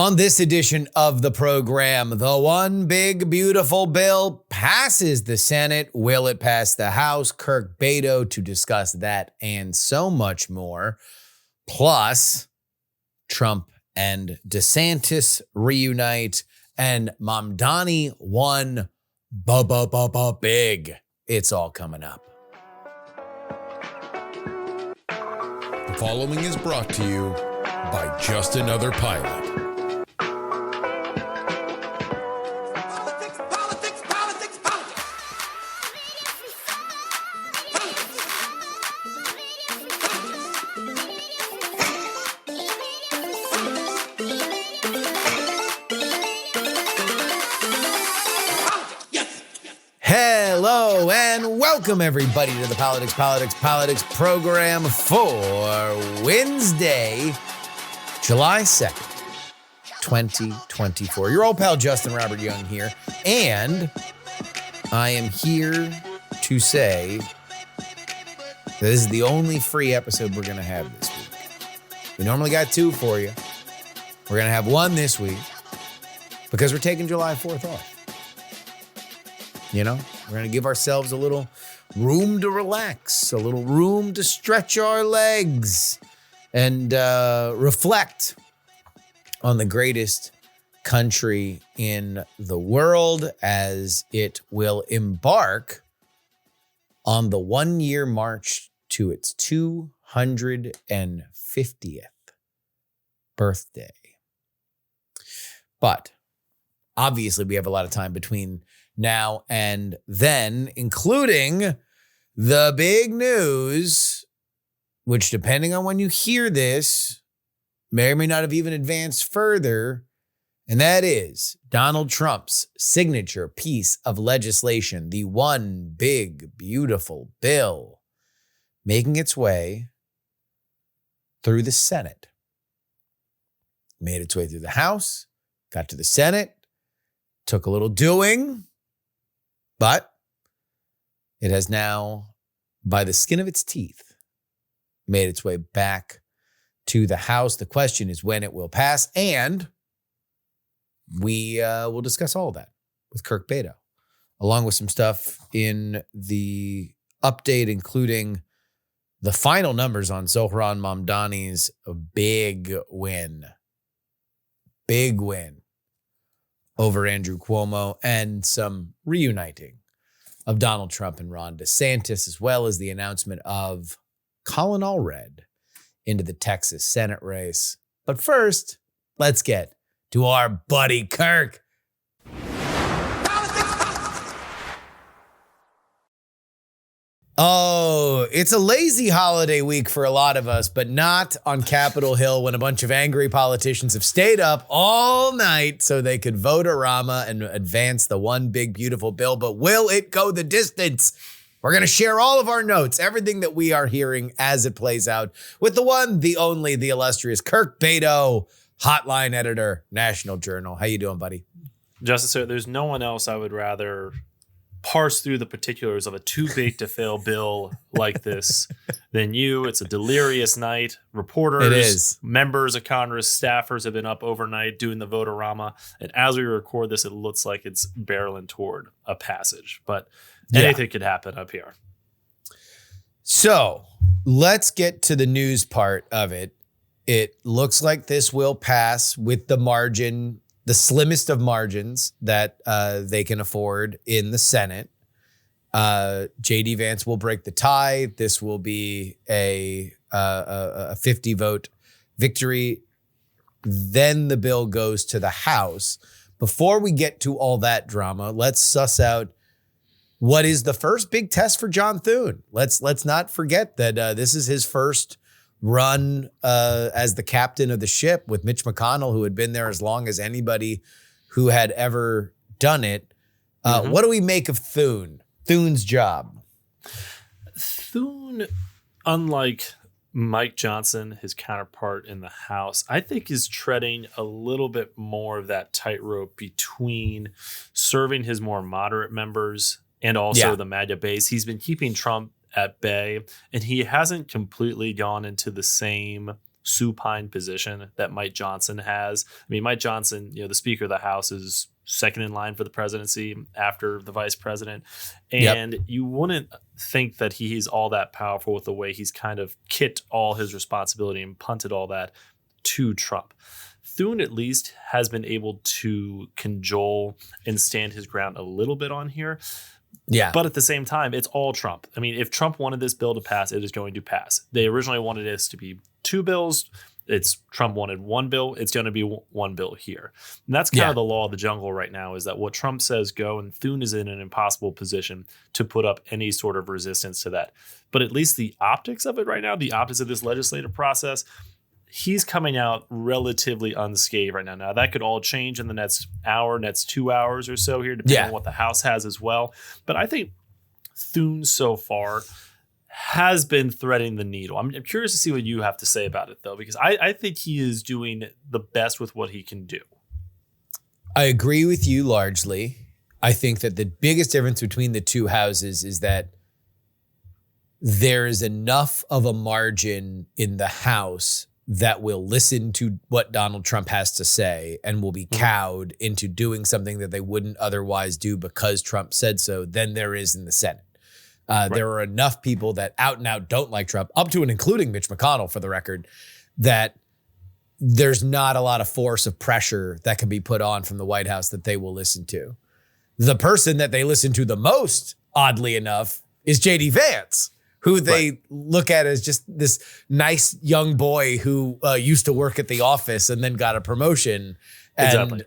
On this edition of the program, the one big beautiful bill passes the Senate. Will it pass the House? Kirk Bado to discuss that and so much more. Plus, Trump and DeSantis reunite, and Mamdani won big. It's all coming up. The following is brought to you by Just Another Pilot. Hello and welcome everybody to the Politics program for Wednesday, July 2nd, 2024. Your old pal Justin Robert Young here, and I am here to say that this is the only free episode we're going to have this week. We normally got two for you. We're going to have one this week because we're taking July 4th off. You know, we're going to give ourselves a little room to relax, a little room to stretch our legs and reflect on the greatest country in the world as it will embark on the 1-year march to its 250th birthday. But obviously, we have a lot of time between now and then, including the big news, which, depending on when you hear this, may or may not have even advanced further, and that is Donald Trump's signature piece of legislation, the one big, beautiful bill, making its way through the Senate. Made its way through the House, got to the Senate, took a little doing, but it has now, by the skin of its teeth, made its way back to the House. The question is when it will pass, and we will discuss all of that with Kirk Bado, along with some stuff in the update, including the final numbers on Zohran Mamdani's big win over Andrew Cuomo, and some reuniting of Donald Trump and Ron DeSantis, as well as the announcement of Colin Allred into the Texas Senate race. But first, let's get to our buddy Kirk. Oh, it's a lazy holiday week for a lot of us, but not on Capitol Hill when a bunch of angry politicians have stayed up all night so they could vote-a-rama and advance the one big beautiful bill. But will it go the distance? We're going to share all of our notes, everything that we are hearing as it plays out, with the one, the only, the illustrious Kirk Bado, hotline editor, National Journal. How you doing, buddy? Justice, sir, there's no one else I would rather parse through the particulars of a too big to fail bill like this than you. It's a delirious night. Reporters, it is. Members of Congress, staffers have been up overnight doing the vote-a-rama. And as we record this, it looks like it's barreling toward a passage. But anything could happen up here. So let's get to the news part of it. It looks like this will pass with the margin, the slimmest of margins that they can afford in the Senate. J.D. Vance will break the tie. This will be a 50-vote victory. Then the bill goes to the House. Before we get to all that drama, let's suss out what is the first big test for John Thune. Let's not forget that this is his first run as the captain of the ship with Mitch McConnell, who had been there as long as anybody who had ever done it. What do we make of Thune? Thune's job. Thune, unlike Mike Johnson, his counterpart in the House, I think is treading a little bit more of that tightrope between serving his more moderate members and also the MAGA base. He's been keeping Trump at bay, and he hasn't completely gone into the same supine position that Mike Johnson has. I mean, Mike Johnson, the Speaker of the House, is second in line for the presidency after the vice president. And you wouldn't think that he's all that powerful with the way he's kind of kicked all his responsibility and punted all that to Trump. Thune at least has been able to cajole and stand his ground a little bit on here. Yeah. But at the same time, it's all Trump. I mean, if Trump wanted this bill to pass, it is going to pass. They originally wanted this to be 2 bills. Trump wanted 1 bill. It's going to be 1 bill here. And that's kind of the law of the jungle right now, is that what Trump says go, and Thune is in an impossible position to put up any sort of resistance to that. But at least the optics of it right now, the optics of this legislative process, he's coming out relatively unscathed right now. Now, that could all change in the next hour, next 2 hours or so here, depending on what the House has as well. But I think Thune so far has been threading the needle. I'm curious to see what you have to say about it, though, because I think he is doing the best with what he can do. I agree with you largely. I think that the biggest difference between the two houses is that there is enough of a margin in the House that will listen to what Donald Trump has to say and will be cowed into doing something that they wouldn't otherwise do because Trump said so than there is in the Senate. There are enough people that out and out don't like Trump, up to and including Mitch McConnell, for the record, that there's not a lot of force of pressure that can be put on from the White House that they will listen to. The person that they listen to the most, oddly enough, is J.D. Vance, who they look at as just this nice young boy who used to work at the office and then got a promotion and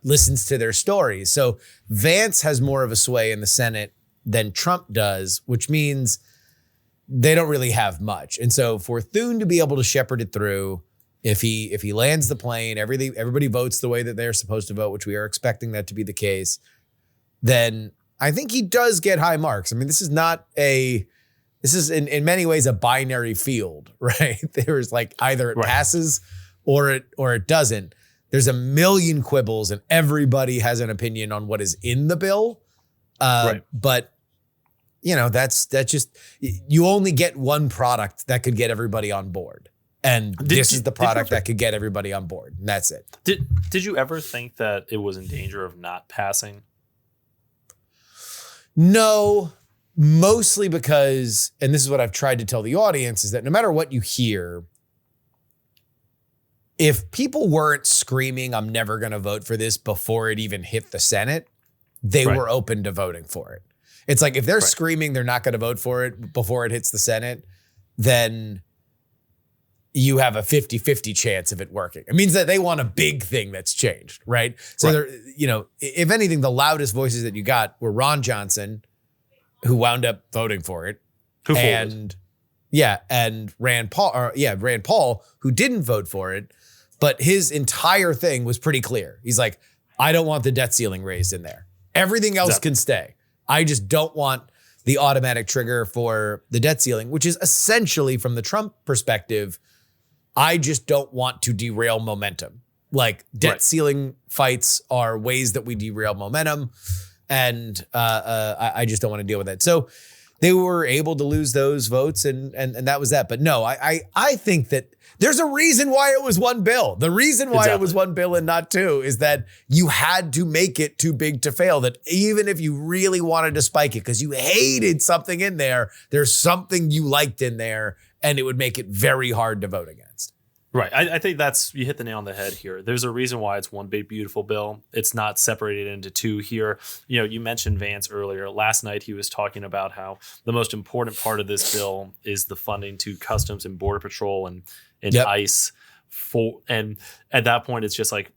listens to their stories. So Vance has more of a sway in the Senate than Trump does, which means they don't really have much. And so for Thune to be able to shepherd it through, if he lands the plane, everybody votes the way that they're supposed to vote, which we are expecting that to be the case, then I think he does get high marks. I mean, this is in many ways a binary field, right? There's like either it passes or it doesn't. There's a million quibbles and everybody has an opinion on what is in the bill. But that's just, you only get one product that could get everybody on board. And this is the product that could get everybody on board. And that's it. Did you ever think that it was in danger of not passing? No, mostly because, and this is what I've tried to tell the audience, is that no matter what you hear, if people weren't screaming, I'm never going to vote for this before it even hit the Senate, they were open to voting for it. It's like if they're screaming they're not going to vote for it before it hits the Senate, then you have a 50-50 chance of it working. It means that they want a big thing that's changed, right? So, if anything, the loudest voices that you got were Ron Johnson, who wound up voting for it, and Rand Paul, who didn't vote for it, but his entire thing was pretty clear. He's like, I don't want the debt ceiling raised in there. Everything else can stay. I just don't want the automatic trigger for the debt ceiling, which is essentially, from the Trump perspective, I just don't want to derail momentum. Like debt ceiling fights are ways that we derail momentum. And I just don't want to deal with that. So they were able to lose those votes and that was that. But no, I think that there's a reason why it was 1 bill. The reason why it was 1 bill and not 2 is that you had to make it too big to fail. That even if you really wanted to spike it because you hated something in there, there's something you liked in there and it would make it very hard to vote against. Right. I think you hit the nail on the head here. There's a reason why it's one big, beautiful bill. It's not separated into 2 here. You mentioned Vance earlier. Last night, he was talking about how the most important part of this bill is the funding to Customs and Border Patrol and ICE. And at that point, it's just like,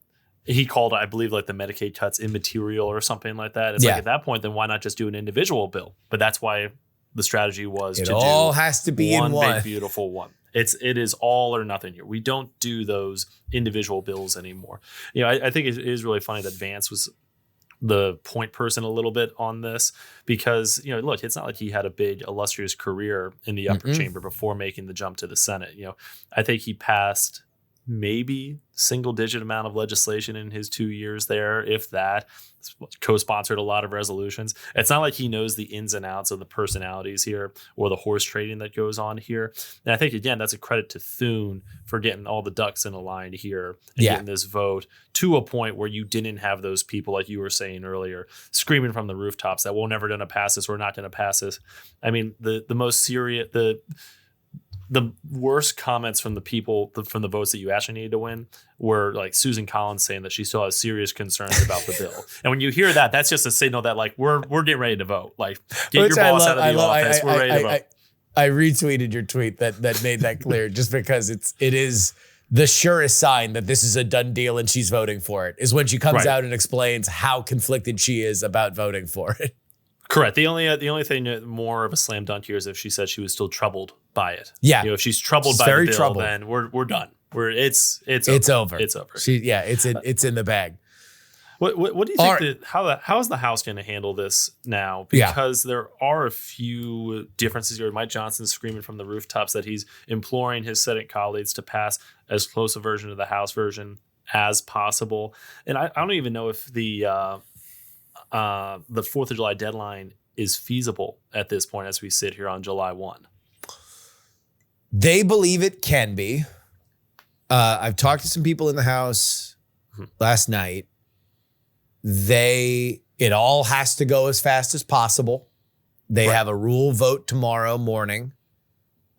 he called, I believe, like the Medicaid cuts immaterial or something like that. It's like, at that point, then why not just do an individual bill? But that's why the strategy was it all has to be in one big, beautiful one. It is all or nothing here. We don't do those individual bills anymore. I think it is really funny that Vance was the point person a little bit on this because, look, it's not like he had a big illustrious career in the upper chamber before making the jump to the Senate. I think he passed maybe single-digit amount of legislation in his 2 years there, if that. Co-sponsored a lot of resolutions. It's not like he knows the ins and outs of the personalities here or the horse trading that goes on here. And I think, again, that's a credit to Thune for getting all the ducks in a line here and getting this vote to a point where you didn't have those people, like you were saying earlier, screaming from the rooftops that we're never going to pass this, we're not going to pass this. I mean, the most serious, the worst comments from the people from the votes that you actually needed to win were like Susan Collins saying that she still has serious concerns about the bill. And when you hear that, that's just a signal that like we're getting ready to vote. Like get your boss out of the office. We're ready to vote. I retweeted your tweet that made that clear, just because it is the surest sign that this is a done deal and she's voting for it, is when she comes out and explains how conflicted she is about voting for it. Correct. The only thing more of a slam dunk here is if she said she was still troubled by it. Yeah. If she's troubled by the bill, then we're done. It's over. It's over. It's in the bag. What do you think how is the House going to handle this now? Because there are a few differences here. Mike Johnson's screaming from the rooftops that he's imploring his Senate colleagues to pass as close a version of the House version as possible. And I don't even know if the 4th of July deadline is feasible at this point as we sit here on July 1. They believe it can be. I've talked to some people in the House last night. It all has to go as fast as possible. They have a rule vote tomorrow morning.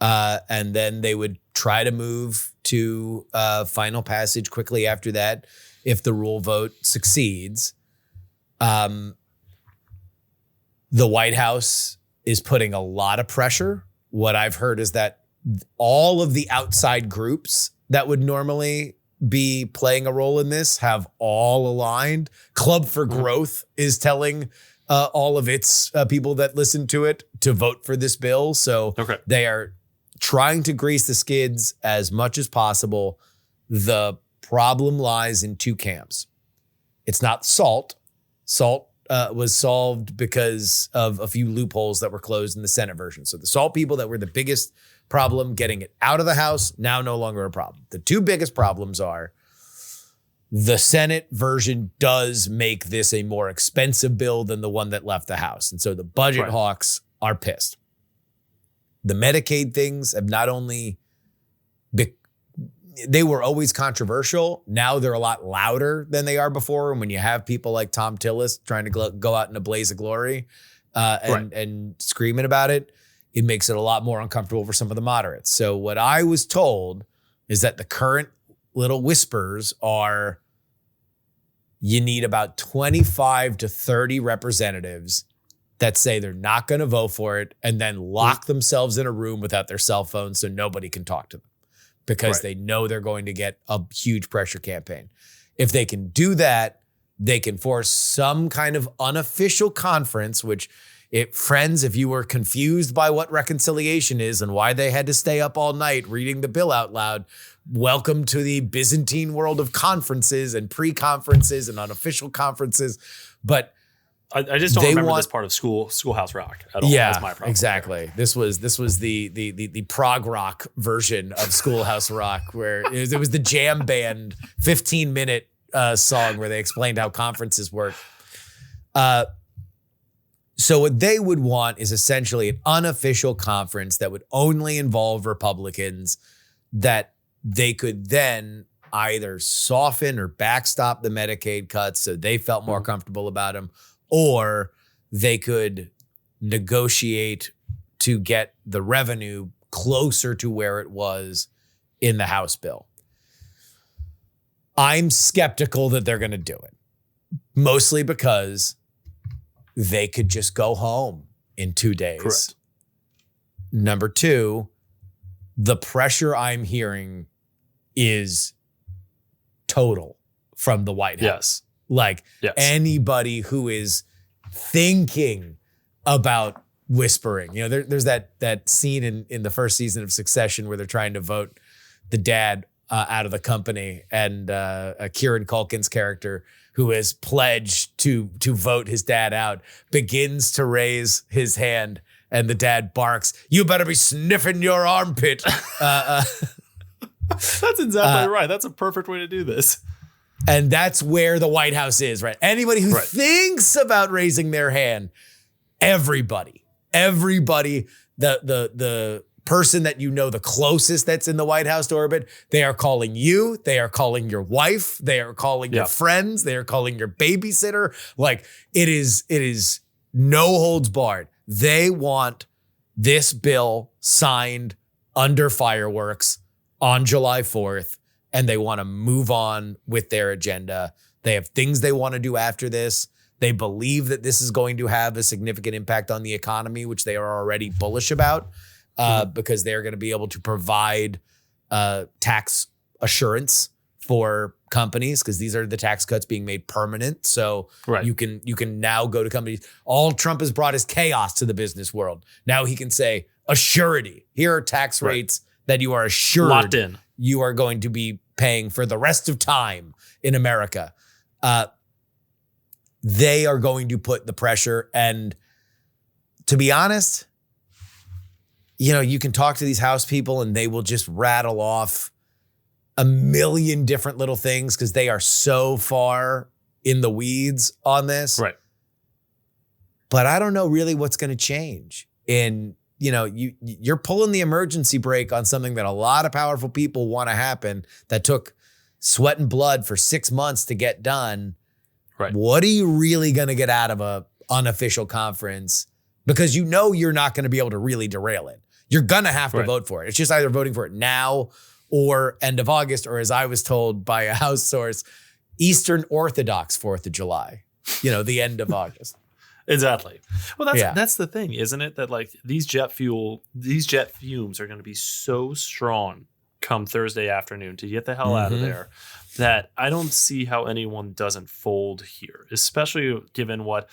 And then they would try to move to final passage quickly after that if the rule vote succeeds. The White House is putting a lot of pressure. What I've heard is that all of the outside groups that would normally be playing a role in this have all aligned. Club for Growth is telling all of its people that listen to it to vote for this bill. So they are trying to grease the skids as much as possible. The problem lies in two camps. It's not SALT. SALT was solved because of a few loopholes that were closed in the Senate version. So the SALT people that were the biggest problem getting it out of the House, now no longer a problem. The two biggest problems are the Senate version does make this a more expensive bill than the one that left the House. And so the budget hawks are pissed. The Medicaid things have not only they were always controversial. Now they're a lot louder than they are before. And when you have people like Tom Tillis trying to go out in a blaze of glory and screaming about it, it makes it a lot more uncomfortable for some of the moderates. So what I was told is that the current little whispers are you need about 25 to 30 representatives that say they're not going to vote for it and then lock themselves in a room without their cell phone so nobody can talk to them because they know they're going to get a huge pressure campaign. If they can do that, they can force some kind of unofficial conference, which if you were confused by what reconciliation is and why they had to stay up all night reading the bill out loud, welcome to the Byzantine world of conferences and pre-conferences and unofficial conferences. But I just don't remember this part of Schoolhouse Rock at all. Yeah, that's my problem. Exactly. This was the prog rock version of Schoolhouse Rock, where it was the jam band 15-minute song where they explained how conferences work. So what they would want is essentially an unofficial conference that would only involve Republicans that they could then either soften or backstop the Medicaid cuts so they felt more comfortable about them, or they could negotiate to get the revenue closer to where it was in the House bill. I'm skeptical that they're going to do it, mostly because they could just go home in 2 days. Correct. Number two, the pressure I'm hearing is total from the White House. Anybody who is thinking about whispering, there's that scene in the first season of Succession where they're trying to vote the dad out of the company, and Kieran Culkin's character, who is pledged to vote his dad out, begins to raise his hand, and the dad barks, "You better be sniffing your armpit." That's exactly right. That's a perfect way to do this. And that's where the White House is, right? Anybody who thinks about raising their hand, everybody, the person that you know the closest that's in the White House orbit, they are calling you, they are calling your wife, they are calling your friends, they are calling your babysitter. Like it is no holds barred. They want this bill signed under fireworks on July 4th, and they want to move on with their agenda. They have things they want to do after this. They believe that this is going to have a significant impact on the economy, which they are already bullish about, because they're going to be able to provide tax assurance for companies, because these are the tax cuts being made permanent. So you can now go to companies. All Trump has brought is chaos to the business world. Now he can say, a surety. Here are tax rates that you are assured locked in. You are going to be paying for the rest of time in America. They are going to put the pressure. And to be honest, you know, you can talk to these House people and they will just rattle off a million different little things because they are so far in the weeds on this. Right. But I don't know really what's going to change. And, you know, you're pulling the emergency brake on something that a lot of powerful people want to happen, that took sweat and blood for 6 months to get done. Right. What are you really going to get out of a unofficial conference? Because you know you're not going to be able to really derail it. You're going to have to vote for it. It's just either voting for it now or end of August, or as I was told by a House source, Eastern Orthodox 4th of July, you know, the end of August. Exactly. Well, that's the thing, isn't it? That like these jet fumes are going to be so strong come Thursday afternoon to get the hell out of there, that I don't see how anyone doesn't fold here, especially given what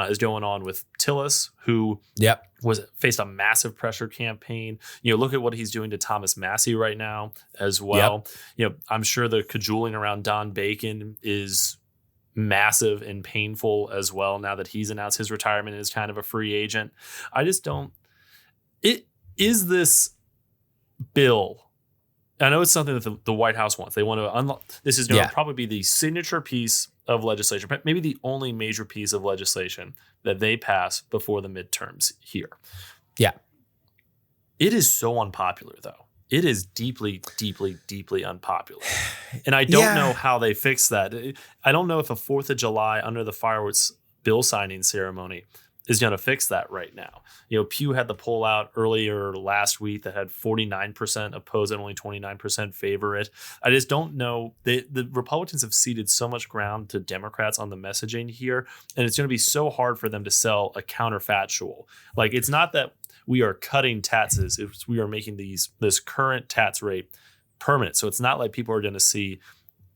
is going on with Tillis, who faced a massive pressure campaign. You know, look at what he's doing to Thomas Massie right now as well. You know, I'm sure the cajoling around Don Bacon is massive and painful as well, now that he's announced his retirement and is kind of a free agent. I just don't. Is this bill? I know it's something that the White House wants. They want to unlock. This is going to probably be the signature piece of legislation, maybe the only major piece of legislation that they pass before the midterms here. Yeah. It is so unpopular, though. It is deeply, deeply, deeply unpopular. And I don't know how they fix that. I don't know if a 4th of July under the fireworks bill signing ceremony is going to fix that right now. You know, Pew had the poll out earlier last week that had 49% oppose and only 29% favor it. I just don't know. The Republicans have ceded so much ground to Democrats on the messaging here, and it's going to be so hard for them to sell a counterfactual. Like, it's not that we are cutting taxes, we are making this current tax rate permanent. So it's not like people are going to see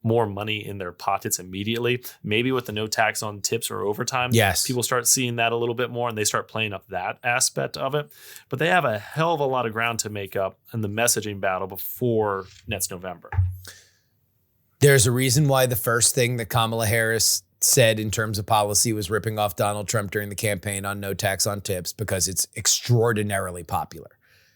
more money in their pockets immediately. Maybe with the no tax on tips or overtime, people start seeing that a little bit more and they start playing up that aspect of it. But they have a hell of a lot of ground to make up in the messaging battle before next November. There's a reason why the first thing that Kamala Harris said in terms of policy was ripping off Donald Trump during the campaign on no tax on tips, because it's extraordinarily popular.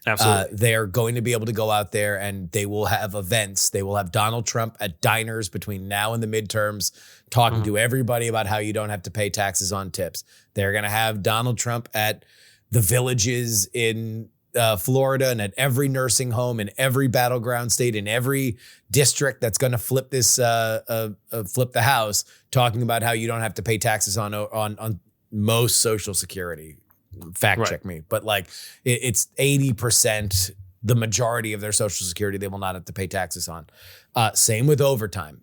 Absolutely. They are going to be able to go out there and they will have events. They will have Donald Trump at diners between now and the midterms talking to everybody about how you don't have to pay taxes on tips. They're going to have Donald Trump at the villages in Florida and at every nursing home in every battleground state in every district that's going to flip this flip the House, talking about how you don't have to pay taxes on most Social Security. Fact check me, but like it's 80%, the majority of their Social Security they will not have to pay taxes on. Same with overtime.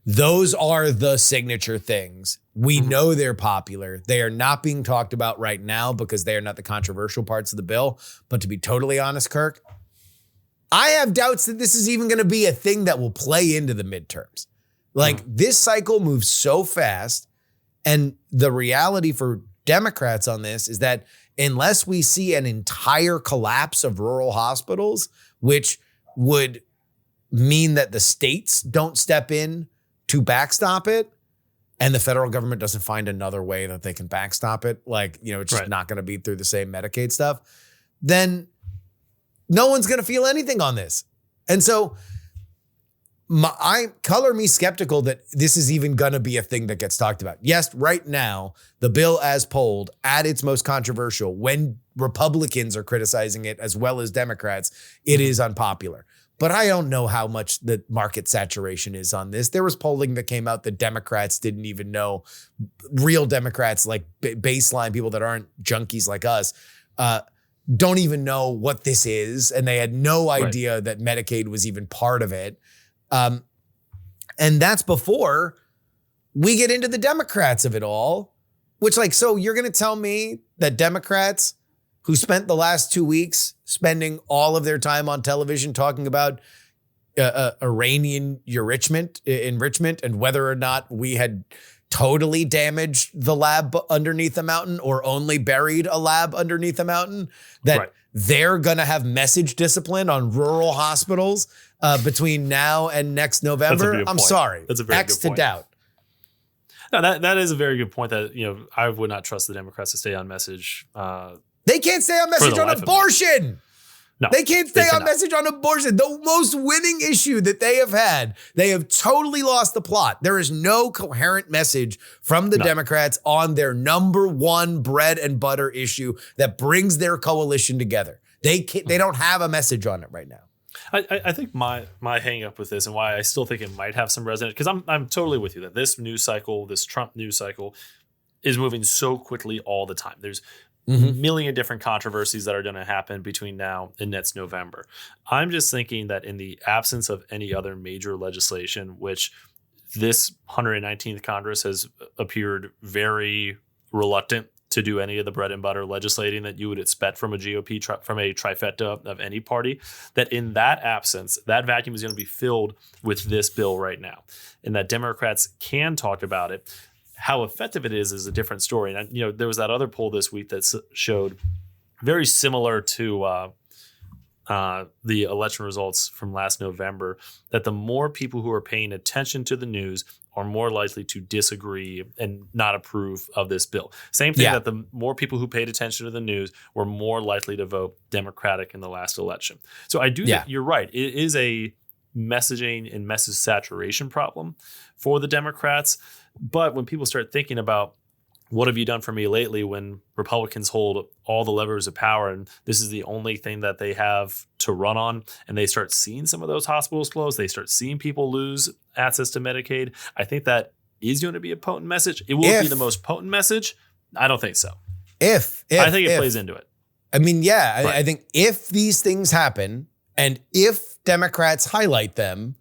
Those are the signature things. We know they're popular. They are not being talked about right now because they are not the controversial parts of the bill. But to be totally honest, Kirk, I have doubts that this is even going to be a thing that will play into the midterms. Like this cycle moves so fast, and the reality for Democrats on this is that unless we see an entire collapse of rural hospitals, which would mean that the states don't step in to backstop it, and the federal government doesn't find another way that they can backstop it, like, you know, it's just not going to be through the same Medicaid stuff, then no one's going to feel anything on this. And so I color me skeptical that this is even going to be a thing that gets talked about. Yes, right now, the bill as polled at its most controversial, when Republicans are criticizing it as well as Democrats, it is unpopular. But I don't know how much the market saturation is on this. There was polling that came out that Democrats didn't even know, real Democrats, like baseline people that aren't junkies like us, don't even know what this is. And they had no idea that Medicaid was even part of it. And that's before we get into the Democrats of it all, which so you're going to tell me that Democrats who spent the last 2 weeks spending all of their time on television talking about Iranian enrichment and whether or not we had totally damaged the lab underneath a mountain or only buried a lab underneath a mountain, that they're going to have message discipline on rural hospitals between now and next November. I'm sorry. That's a very X good to point. doubt. No, that is a very good point that, I would not trust the Democrats to stay on message. They can't stay on message on abortion. No, they can't stay on message on abortion. The most winning issue that they have had. They have totally lost the plot. There is no coherent message from the Democrats on their number one bread and butter issue that brings their coalition together. They don't have a message on it right now. I think my hang up with this and why I still think it might have some resonance, because I'm totally with you that this news cycle, this Trump news cycle, is moving so quickly all the time. There's a million different controversies that are going to happen between now and next November. I'm just thinking that in the absence of any other major legislation, which this 119th Congress has appeared very reluctant to do any of the bread and butter legislating that you would expect from a GOP, from a trifecta of any party, that in that absence, that vacuum is going to be filled with this bill right now. And that Democrats can talk about it. How effective it is a different story. And, there was that other poll this week that showed very similar to the election results from last November, that the more people who are paying attention to the news are more likely to disagree and not approve of this bill. Same thing that the more people who paid attention to the news were more likely to vote Democratic in the last election. So I do think you're right. It is a messaging and message saturation problem for the Democrats. But when people start thinking about what have you done for me lately, when Republicans hold all the levers of power and this is the only thing that they have to run on, and they start seeing some of those hospitals close, they start seeing people lose access to Medicaid, I think that is going to be a potent message. It will be the most potent message. I don't think so. I think it plays into it. I mean, I think if these things happen and if Democrats highlight them,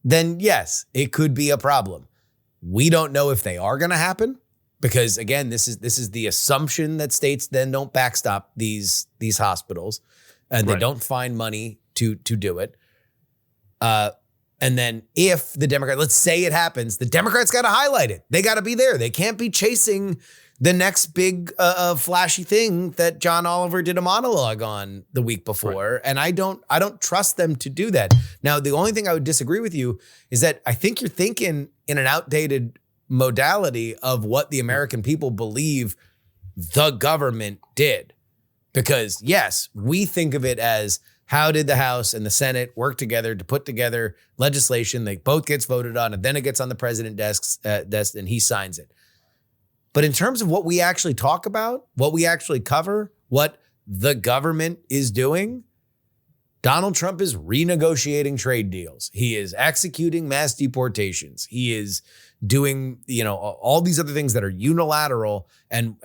then yes, it could be a problem. We don't know if they are going to happen because, again, this is the assumption that states then don't backstop these hospitals and they don't find money to do it. And then if the Democrat, let's say it happens, the Democrats got to highlight it. They got to be there. They can't be chasing the next big flashy thing that John Oliver did a monologue on the week before. Right. And I don't trust them to do that. Now, the only thing I would disagree with you is that I think you're thinking in an outdated modality of what the American people believe the government did. Because yes, we think of it as how did the House and the Senate work together to put together legislation that both gets voted on and then it gets on the president's desk and he signs it. But in terms of what we actually talk about, what we actually cover, what the government is doing, Donald Trump is renegotiating trade deals. He is executing mass deportations. He is doing, all these other things that are unilateral. And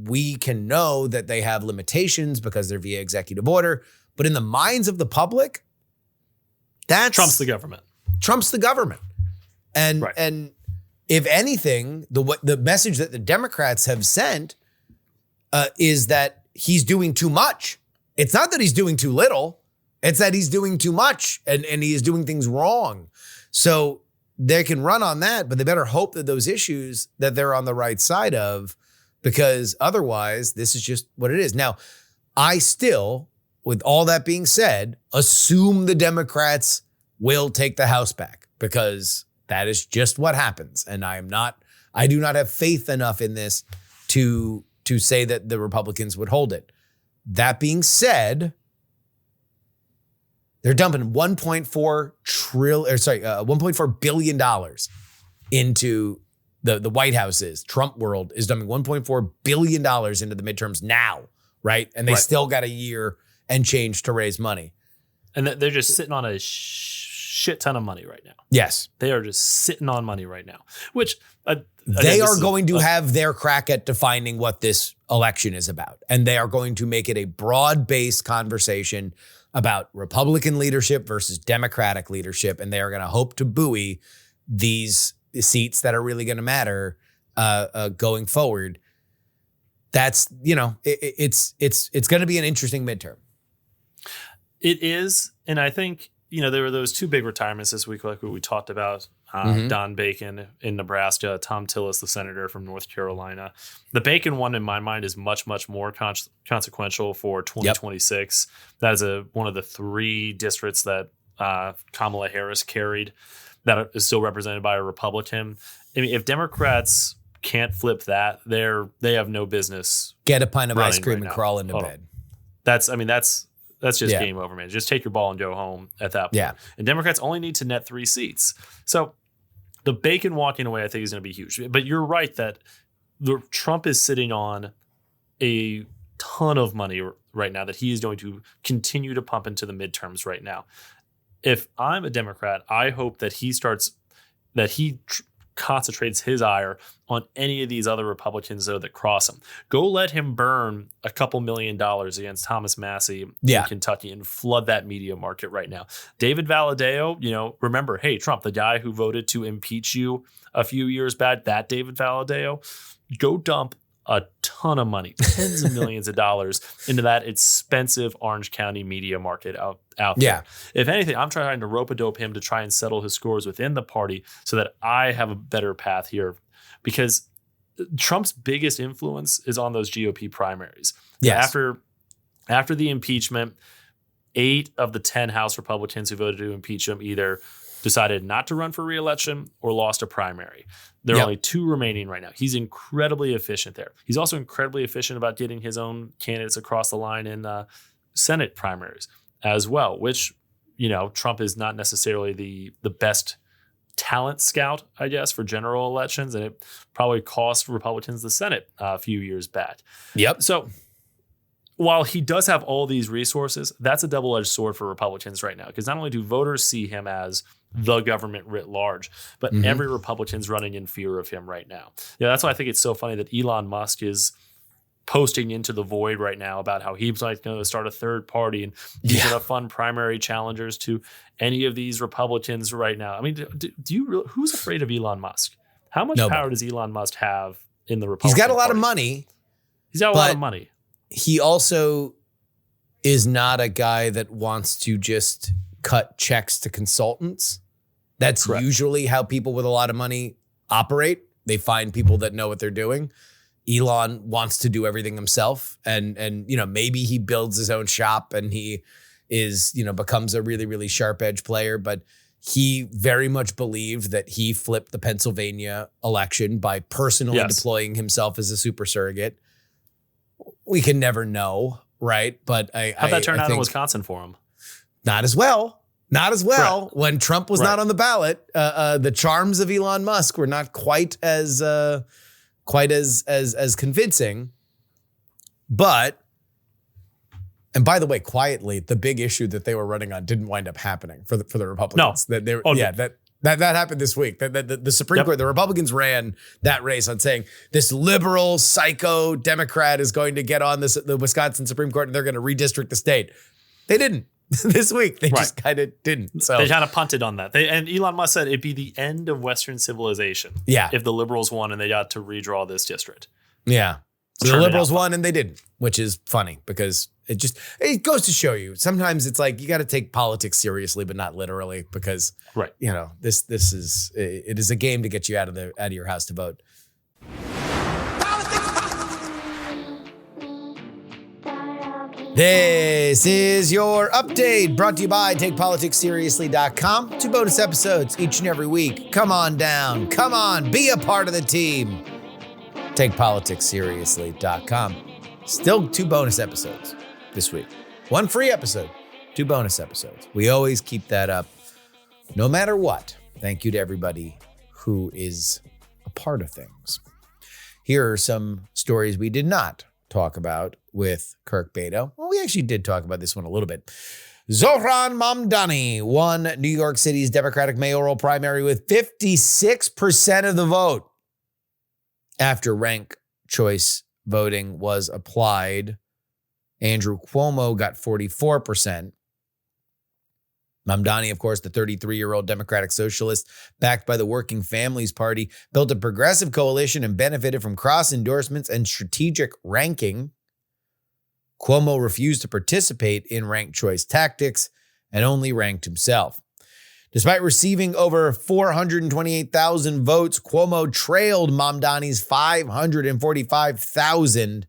we can know that they have limitations because they're via executive order. But in the minds of the public, that's Trump's the government. Trump's the government. And if anything, the message that the Democrats have sent is that he's doing too much. It's not that he's doing too little. It's that he's doing too much and he is doing things wrong. So they can run on that, but they better hope that those issues that they're on the right side of, because otherwise this is just what it is. Now, I still, with all that being said, assume the Democrats will take the House back because that is just what happens. And I do not have faith enough in this to say that the Republicans would hold it. That being said, They're dumping $1.4 billion into the White House is. Trump world is dumping $1.4 billion into the midterms now, right? And they still got a year and change to raise money. And they're just sitting on a shit ton of money right now. Yes. They are just sitting on money right now, which they are going to have their crack at defining what this election is about. And they are going to make it a broad-based conversation about Republican leadership versus Democratic leadership. And they are going to hope to buoy these seats that are really going to matter going forward. That's, it's going to be an interesting midterm. It is. And I think, there were those two big retirements this week, like what we talked about. Don Bacon in Nebraska, Tom Tillis, the senator from North Carolina. The Bacon one, in my mind, is much, much more consequential for 2026. Yep. That is one of the 3 districts that Kamala Harris carried that is still represented by a Republican. I mean, if Democrats can't flip that, they have no business. Get a pint of ice cream and crawl into bed. That's just game over, man. Just take your ball and go home at that point. Yeah. And Democrats only need to net 3 seats. So the Bacon walking away, I think, is going to be huge. But you're right that Trump is sitting on a ton of money right now that he is going to continue to pump into the midterms right now. If I'm a Democrat, I hope that he concentrates his ire on any of these other Republicans though that cross him. Go let him burn a couple $1 million against Thomas Massey in Kentucky and flood that media market right now. David Valadao, remember, hey, Trump, the guy who voted to impeach you a few years back, that David Valadao, go dump a ton of money, tens of millions of dollars into that expensive Orange County media market out there. Yeah. If anything, I'm trying to rope-a-dope him to try and settle his scores within the party so that I have a better path here, because Trump's biggest influence is on those GOP primaries. Yes. After the impeachment, 8 of the 10 House Republicans who voted to impeach him either decided not to run for re-election or lost a primary. There are only 2 remaining right now. He's incredibly efficient there. He's also incredibly efficient about getting his own candidates across the line in Senate primaries as well, which, Trump is not necessarily the best talent scout, I guess, for general elections. And it probably cost Republicans the Senate a few years back. Yep. So while he does have all these resources, that's a double-edged sword for Republicans right now, because not only do voters see him as the government writ large, but every Republican's running in fear of him right now. Yeah, that's why I think it's so funny that Elon Musk is posting into the void right now about how he's going to start a third party and he's going to fund primary challengers to any of these Republicans right now. I mean, do you who's afraid of Elon Musk? How much power does Elon Musk have in the Republican He's got a lot Party? of money. He's got a lot of money. He also is not a guy that wants to just cut checks to consultants. That's usually how people with a lot of money operate. They find people that know what they're doing. Elon wants to do everything himself. And maybe he builds his own shop and he is, becomes a really, really sharp edge player. But he very much believed that he flipped the Pennsylvania election by personally deploying himself as a super surrogate. We can never know, right? But how'd that turn out in Wisconsin for him? Not as well. Not as well. When Trump was not on the ballot, the charms of Elon Musk were not quite as convincing. But, and by the way, quietly, the big issue that they were running on didn't wind up happening for the Republicans. No. That happened this week. The Supreme Court, the Republicans ran that race on saying this liberal psycho Democrat is going to get on the Wisconsin Supreme Court and they're going to redistrict the state. They didn't. This week, they just kind of didn't. So they kind of punted on that. And Elon Musk said it'd be the end of Western civilization if the liberals won and they got to redraw this district. Yeah. So the liberals won and they didn't, which is funny because it goes to show you. Sometimes it's like you got to take politics seriously, but not literally, because this is a game to get you out of your house to vote. This is your update brought to you by TakePoliticsSeriously.com. 2 bonus episodes each and every week. Come on down. Come on. Be a part of the team. TakePoliticsSeriously.com. Still 2 bonus episodes this week. 1 free episode 2 bonus episodes. We always keep that up no matter what. Thank you to everybody who is a part of things. Here are some stories we did not talk about with Kirk Bado. Well, we actually did talk about this one a little bit. Zohran Mamdani won New York City's Democratic mayoral primary with 56% of the vote. After ranked choice voting was applied, Andrew Cuomo got 44%. Mamdani, of course, the 33-year-old Democratic socialist, backed by the Working Families Party, built a progressive coalition and benefited from cross-endorsements and strategic ranking. Cuomo refused to participate in ranked choice tactics and only ranked himself. Despite receiving over 428,000 votes, Cuomo trailed Mamdani's 545,000.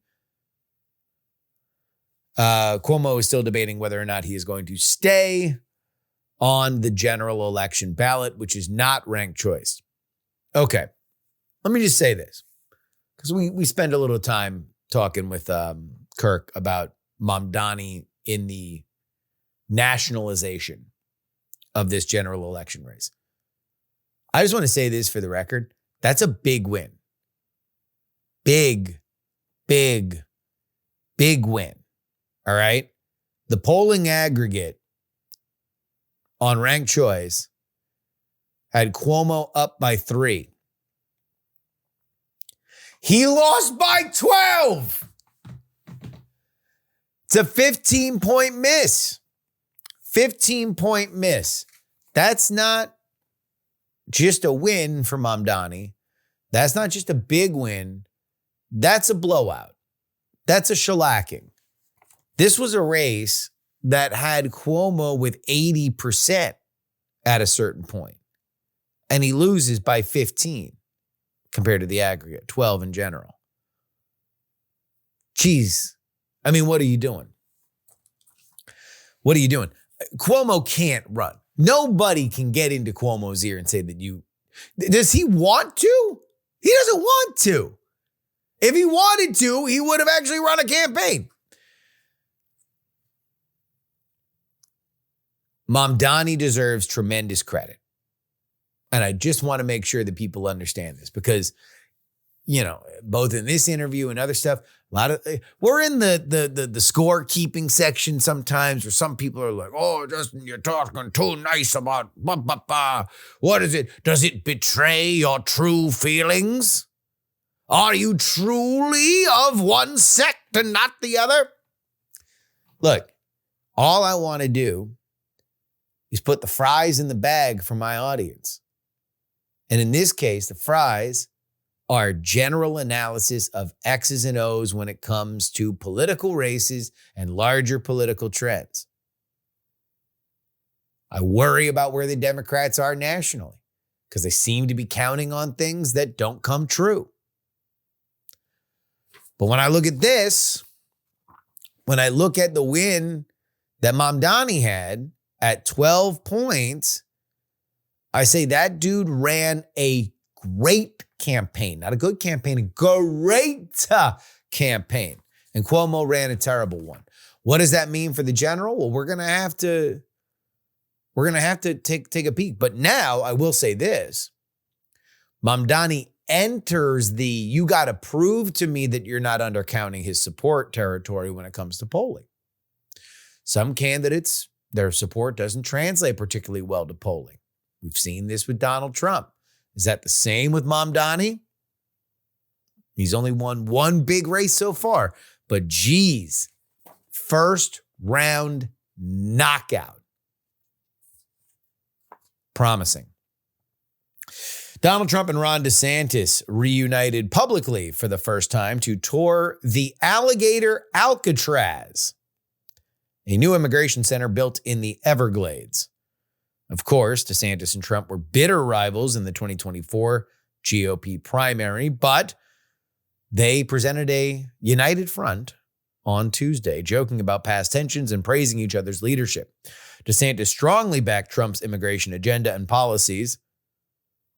Cuomo is still debating whether or not he is going to stay on the general election ballot, which is not ranked choice. Okay, let me just say this, because we spend a little time talking with Kirk about Mamdani in the nationalization of this general election race. I just want to say this for the record. That's a big win. Big win. All right? The polling aggregate on ranked choice had Cuomo up by 3. He lost by 12. It's a 15-point miss. 15-point miss. That's not just a win for Mamdani. That's not just a big win. That's a blowout. That's a shellacking. This was a race that had Cuomo with 80% at a certain point, and he loses by 15 compared to the aggregate, 12 in general. Jeez. I mean, what are you doing? What are you doing? Cuomo can't run. Nobody can get into Cuomo's ear and say that you... Does he want to? He doesn't want to. If he wanted to, he would have actually run a campaign. Mamdani deserves tremendous credit. And I just want to make sure that people understand this because, you know, both in this interview and other stuff, we're in the scorekeeping section sometimes where some people are like, oh, Justin, you're talking too nice about blah, blah, blah. What is it? Does it betray your true feelings? Are you truly of one sect and not the other? Look, all I want to do is put the fries in the bag for my audience. And in this case, the fries are general analysis of X's and O's when it comes to political races and larger political trends. I worry about where the Democrats are nationally because they seem to be counting on things that don't come true. But when I look at this, when I look at the win that Mamdani had at 12 points, I say that dude ran a great campaign, not a good campaign, a great campaign. And Cuomo ran a terrible one. What does that mean for the general? Well, we're going to have to take a peek. But now I will say this. Mamdani enters the you got to prove to me that you're not undercounting his support territory when it comes to polling. Some candidates, their support doesn't translate particularly well to polling. We've seen this with Donald Trump. Is that the same with Mamdani? He's only won one big race so far, but geez, first round knockout. Promising. Donald Trump and Ron DeSantis reunited publicly for the first time to tour the Alligator Alcatraz, a new immigration center built in the Everglades. Of course, DeSantis and Trump were bitter rivals in the 2024 GOP primary, but they presented a united front on Tuesday, joking about past tensions and praising each other's leadership. DeSantis strongly backed Trump's immigration agenda and policies,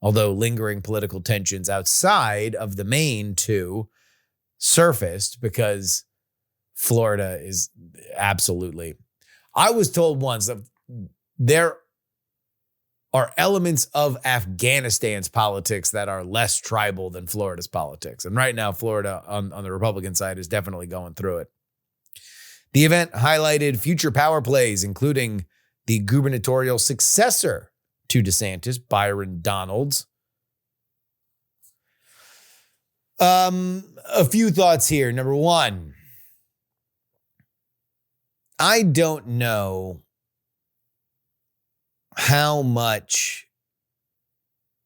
although lingering political tensions outside of the main two surfaced because Florida is absolutely... I was told once that there are elements of Afghanistan's politics that are less tribal than Florida's politics. And right now, Florida on the Republican side is definitely going through it. The event highlighted future power plays, including the gubernatorial successor to DeSantis, Byron Donalds. A few thoughts here. Number one, I don't know how much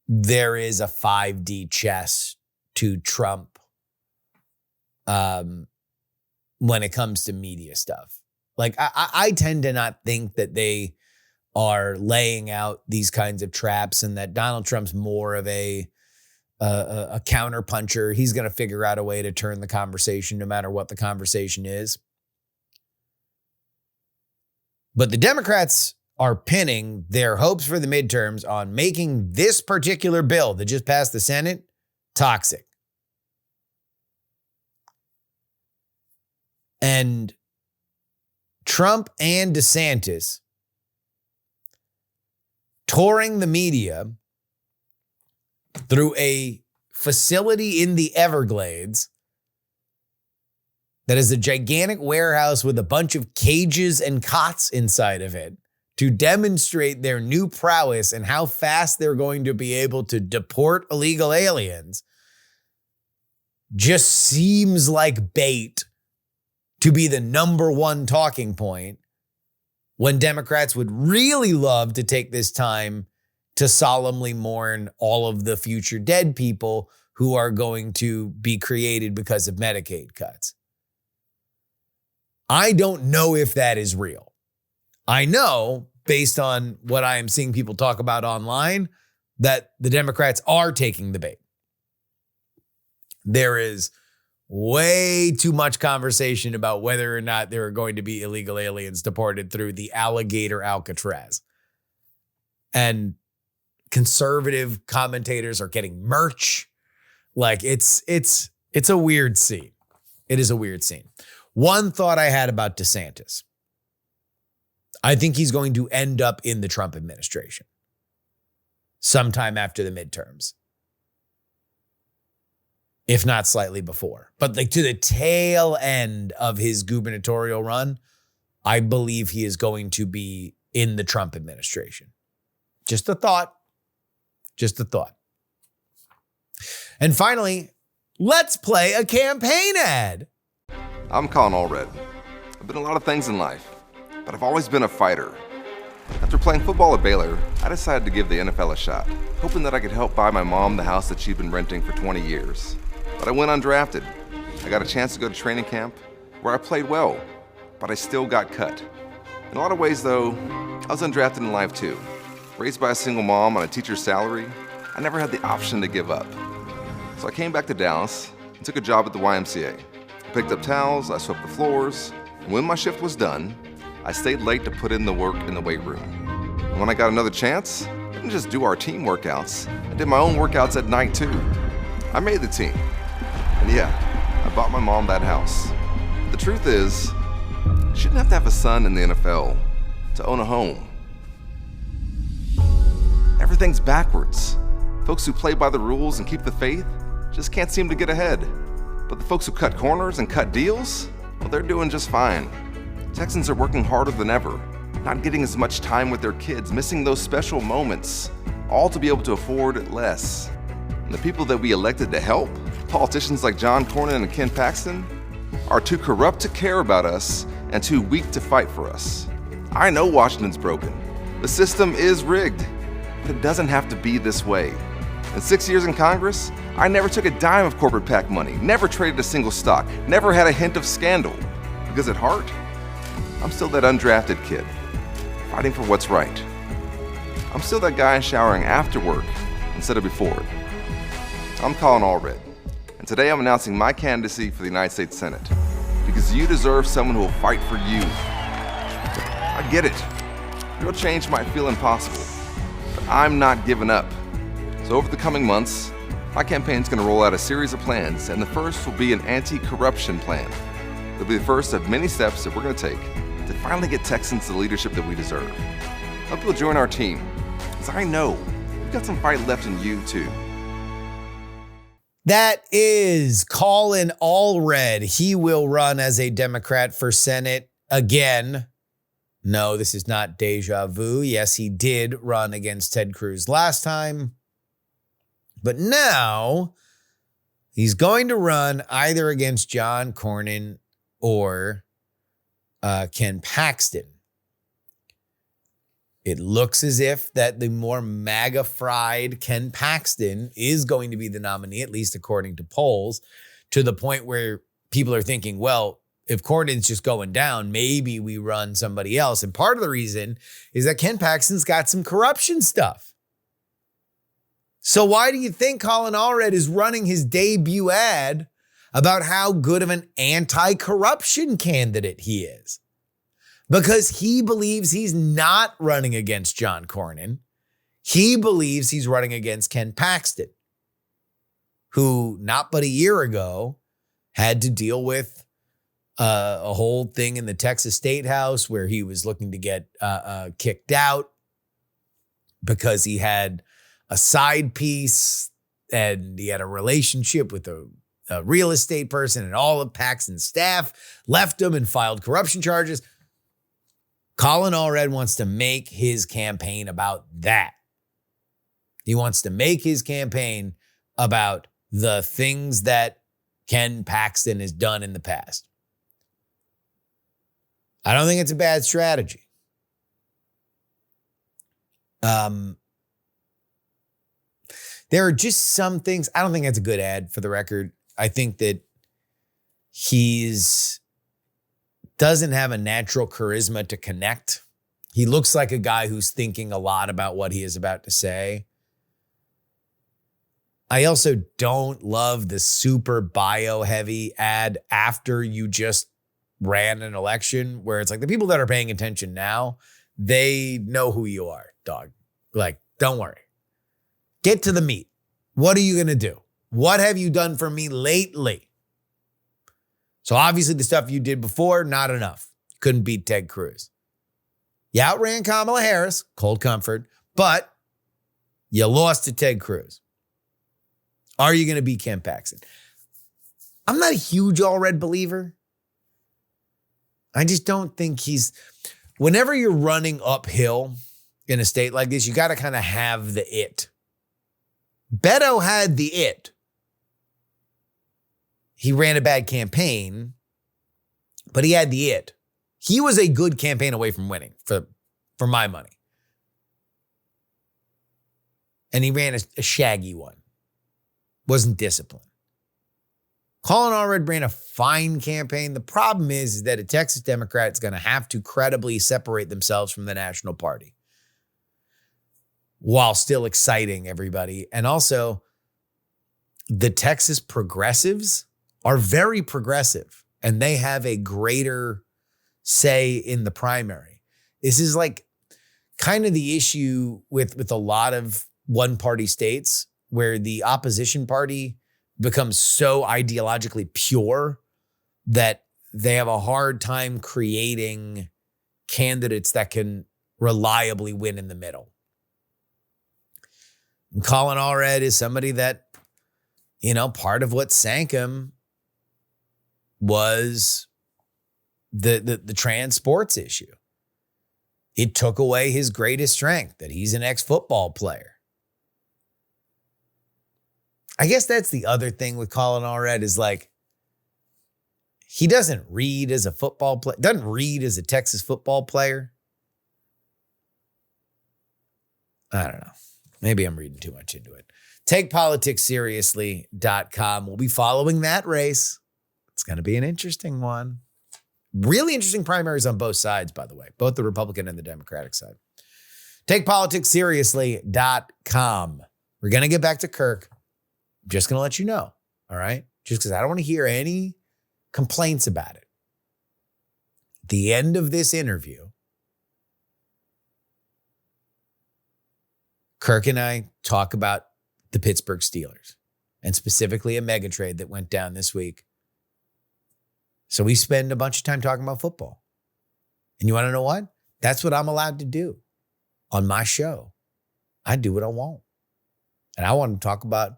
there is a 5D chess to Trump when it comes to media stuff. Like, I tend to not think that they are laying out these kinds of traps and that Donald Trump's more of a counter puncher. He's going to figure out a way to turn the conversation no matter what the conversation is. But the Democrats are pinning their hopes for the midterms on making this particular bill that just passed the Senate toxic. And Trump and DeSantis touring the media through a facility in the Everglades that is a gigantic warehouse with a bunch of cages and cots inside of it to demonstrate their new prowess and how fast they're going to be able to deport illegal aliens just seems like bait to be the number one talking point when Democrats would really love to take this time to solemnly mourn all of the future dead people who are going to be created because of Medicaid cuts. I don't know if that is real. I know, based on what I am seeing people talk about online, that the Democrats are taking the bait. There is way too much conversation about whether or not there are going to be illegal aliens deported through the alligator Alcatraz. And conservative commentators are getting merch. Like, it's a weird scene. It is a weird scene. One thought I had about DeSantis. I think he's going to end up in the Trump administration sometime after the midterms, if not slightly before. But like to the tail end of his gubernatorial run, I believe he is going to be in the Trump administration. Just a thought. Just a thought. And finally, let's play a campaign ad. I'm Colin Allred. I've been a lot of things in life, but I've always been a fighter. After playing football at Baylor, I decided to give the NFL a shot, hoping that I could help buy my mom the house that she'd been renting for 20 years. But I went undrafted. I got a chance to go to training camp where I played well, but I still got cut. In a lot of ways, though, I was undrafted in life too. Raised by a single mom on a teacher's salary, I never had the option to give up. So I came back to Dallas and took a job at the YMCA. I picked up towels, I swept the floors, and when my shift was done, I stayed late to put in the work in the weight room. And when I got another chance, I didn't just do our team workouts, I did my own workouts at night too. I made the team. And yeah, I bought my mom that house. The truth is, you shouldn't have to have a son in the NFL to own a home. Everything's backwards. Folks who play by the rules and keep the faith just can't seem to get ahead. But the folks who cut corners and cut deals, well, they're doing just fine. Texans are working harder than ever, not getting as much time with their kids, missing those special moments, all to be able to afford less. And the people that we elected to help, politicians like John Cornyn and Ken Paxton, are too corrupt to care about us and too weak to fight for us. I know Washington's broken. The system is rigged, but it doesn't have to be this way. In 6 years in Congress, I never took a dime of corporate PAC money, never traded a single stock, never had a hint of scandal. Because at heart, I'm still that undrafted kid, fighting for what's right. I'm still that guy showering after work instead of before it. I'm Colin Allred, and today I'm announcing my candidacy for the United States Senate, because you deserve someone who will fight for you. I get it. Real change might feel impossible, but I'm not giving up. So over the coming months, my campaign's going to roll out a series of plans, and the first will be an anti-corruption plan. It'll be the first of many steps that we're going to take to finally get Texans the leadership that we deserve. Hope you'll join our team, because I know you've got some fight left in you too. That is Colin Allred. He will run as a Democrat for Senate again. No, this is not deja vu. Yes, he did run against Ted Cruz last time. But now he's going to run either against John Cornyn or Ken Paxton. It looks as if that the more MAGA-fried Ken Paxton is going to be the nominee, at least according to polls, to the point where people are thinking, well, if Cornyn's just going down, maybe we run somebody else. And part of the reason is that Ken Paxton's got some corruption stuff. So why do you think Colin Allred is running his debut ad about how good of an anti-corruption candidate he is? Because he believes he's not running against John Cornyn. He believes he's running against Ken Paxton, who not but a year ago had to deal with a whole thing in the Texas State House where he was looking to get kicked out because he had a side piece and he had a relationship with a real estate person, and all of Paxton's staff left him and filed corruption charges. Colin Allred wants to make his campaign about that. He wants to make his campaign about the things that Ken Paxton has done in the past. I don't think it's a bad strategy. There are just some things. I don't think that's a good ad, for the record. I think that doesn't have a natural charisma to connect. He looks like a guy who's thinking a lot about what he is about to say. I also don't love the super bio-heavy ad after you just ran an election, where it's like the people that are paying attention now, they know who you are, dog. Like, don't worry. Get to the meat. What are you going to do? What have you done for me lately? So obviously the stuff you did before, not enough. Couldn't beat Ted Cruz. You outran Kamala Harris, cold comfort, but you lost to Ted Cruz. Are you going to beat Ken Paxton? I'm not a huge Allred believer. I just don't think whenever you're running uphill in a state like this, you got to kind of have the it. Beto had the it. He ran a bad campaign, but he had the it. He was a good campaign away from winning, for my money. And he ran a shaggy one. Wasn't disciplined. Colin Allred ran a fine campaign. The problem is that a Texas Democrat is going to have to credibly separate themselves from the national party while still exciting everybody. And also, the Texas progressives are very progressive, and they have a greater say in the primary. This is like kind of the issue with a lot of one-party states, where the opposition party becomes so ideologically pure that they have a hard time creating candidates that can reliably win in the middle. And Colin Allred is somebody that, part of what sank him was the trans sports issue. It took away his greatest strength, that he's an ex-football player. I guess that's the other thing with Colin Allred is like, he doesn't read as a football player, doesn't read as a Texas football player. I don't know. Maybe I'm reading too much into it. TakePoliticsSeriously.com. We'll be following that race. It's going to be an interesting one. Really interesting primaries on both sides, by the way, both the Republican and the Democratic side. TakePoliticsSeriously.com. We're going to get back to Kirk. I'm just going to let you know, all right? Just because I don't want to hear any complaints about it. At the end of this interview, Kirk and I talk about the Pittsburgh Steelers, and specifically a mega trade that went down this week. So we spend a bunch of time talking about football. And you want to know what? That's what I'm allowed to do on my show. I do what I want. And I want to talk about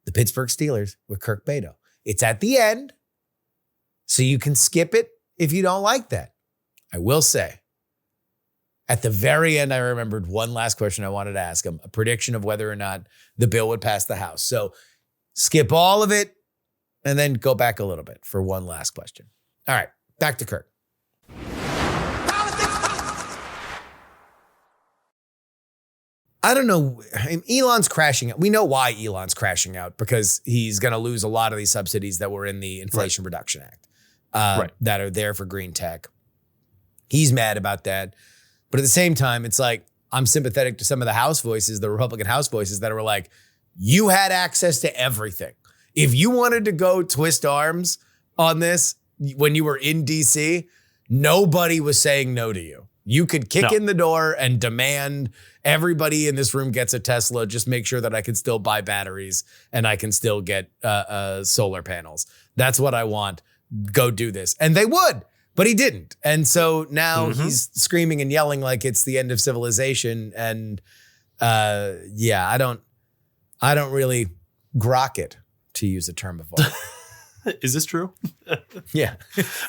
the Pittsburgh Steelers with Kirk Bado. It's at the end, so you can skip it if you don't like that. I will say, at the very end, I remembered one last question I wanted to ask him, a prediction of whether or not the bill would pass the House. So skip all of it and then go back a little bit for one last question. All right, back to Kirk. I don't know. I mean, Elon's crashing out. We know why Elon's crashing out, because he's going to lose a lot of these subsidies that were in the Inflation Reduction Act that are there for green tech. He's mad about that. But at the same time, it's like, I'm sympathetic to some of the House voices, the Republican House voices that were like, you had access to everything. If you wanted to go twist arms on this when you were in DC, nobody was saying no to you. You could kick in the door and demand everybody in this room gets a Tesla. Just make sure that I can still buy batteries and I can still get solar panels. That's what I want. Go do this. And they would, but he didn't. And so now he's screaming and yelling like it's the end of civilization. And I don't really grok it, to use a term of art. Is this true? Yeah.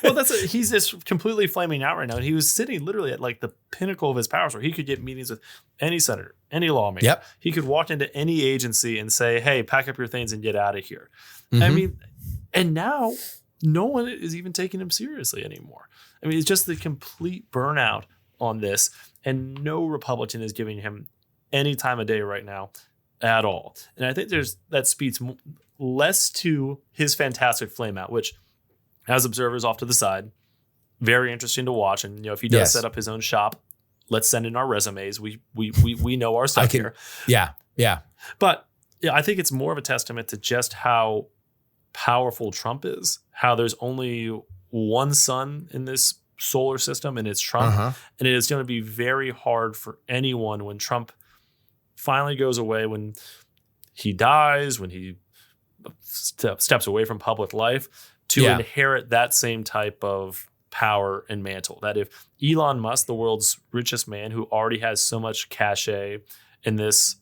Well, he's just completely flaming out right now. And he was sitting literally at like the pinnacle of his powers, where he could get meetings with any senator, any lawmaker. Yep. He could walk into any agency and say, hey, pack up your things and get out of here. I mean, and now no one is even taking him seriously anymore. I mean, it's just the complete burnout on this. And no Republican is giving him any time of day right now at all. And I think that speaks less to his fantastic flame out, which, as observers off to the side, very interesting to watch. And if he does set up his own shop, let's send in our resumes. We know our stuff here. Yeah. But I think it's more of a testament to just how powerful Trump is. How there's only one sun in this solar system, and it's Trump. And it is going to be very hard for anyone when Trump finally goes away, when he dies, when he steps away from public life, to inherit that same type of power and mantle. That if Elon Musk, the world's richest man, who already has so much cachet in this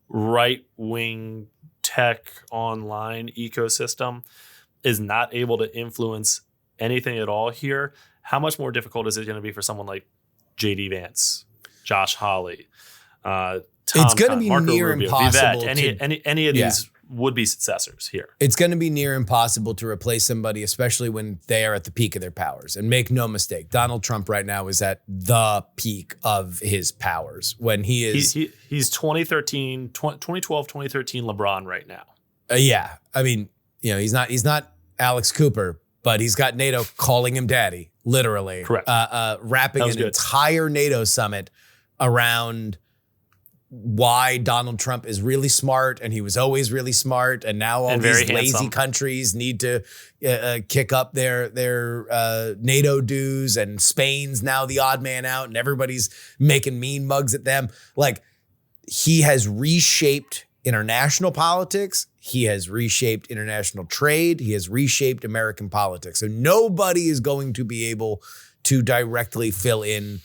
right-wing tech online ecosystem, is not able to influence anything at all here, how much more difficult is it going to be for someone like J.D. Vance, Josh Hawley, it's going to be Marco near Rubio, impossible. Vivek, any of these would-be successors here. It's going to be near impossible to replace somebody, especially when they are at the peak of their powers. And make no mistake, Donald Trump right now is at the peak of his powers. When he is... He's 2012, 2013 LeBron right now. I mean, he's not Alex Cooper, but he's got NATO calling him daddy, literally. Correct. Wrapping an entire NATO summit around why Donald Trump is really smart, and he was always really smart, and now all these lazy countries need to kick up their NATO dues, and Spain's now the odd man out, and everybody's making mean mugs at them. Like, he has reshaped international politics. He has reshaped international trade. He has reshaped American politics. So nobody is going to be able to directly fill in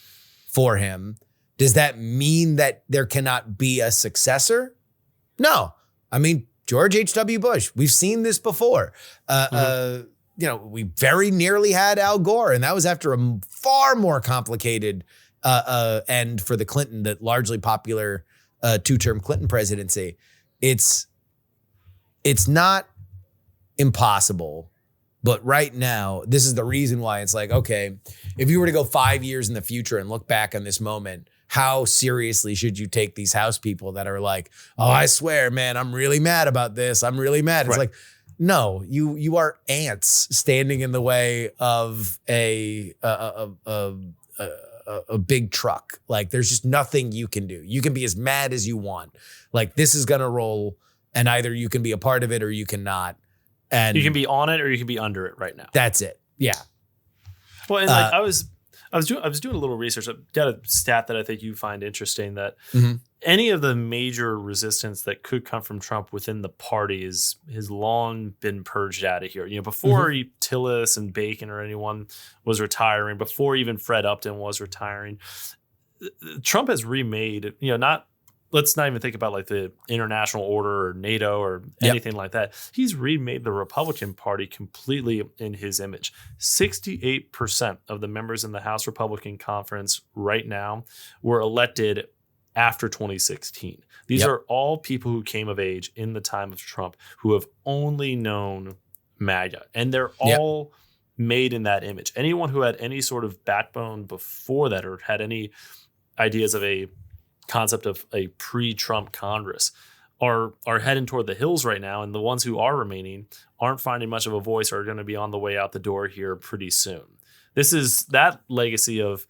for him. Does that mean that there cannot be a successor? No. I mean, George H.W. Bush, we've seen this before. We very nearly had Al Gore, and that was after a far more complicated end for the Clinton, that largely popular two-term Clinton presidency. It's not impossible, but right now, this is the reason why it's like, okay, if you were to go 5 years in the future and look back on this moment, how seriously should you take these House people that are like, oh, I swear, man, I'm really mad about this. I'm really mad. It's like, no, you are ants standing in the way of a big truck. Like, there's just nothing you can do. You can be as mad as you want. Like, this is going to roll, and either you can be a part of it or you cannot. And you can be on it or you can be under it right now. That's it. Yeah. Well, and I I was doing a little research. I've got a stat that I think you find interesting, that Mhm. any of the major resistance that could come from Trump within the party has long been purged out of here. Before Tillis and Bacon or anyone was retiring, before even Fred Upton was retiring, Trump has remade, let's not even think about like the international order or NATO or anything like that. He's remade the Republican Party completely in his image. 68% of the members in the House Republican Conference right now were elected after 2016. These are all people who came of age in the time of Trump, who have only known MAGA, and they're all made in that image. Anyone who had any sort of backbone before that, or had any ideas of a concept of a pre-Trump Congress, are heading toward the hills right now, and the ones who are remaining aren't finding much of a voice, or are going to be on the way out the door here pretty soon. This is that legacy of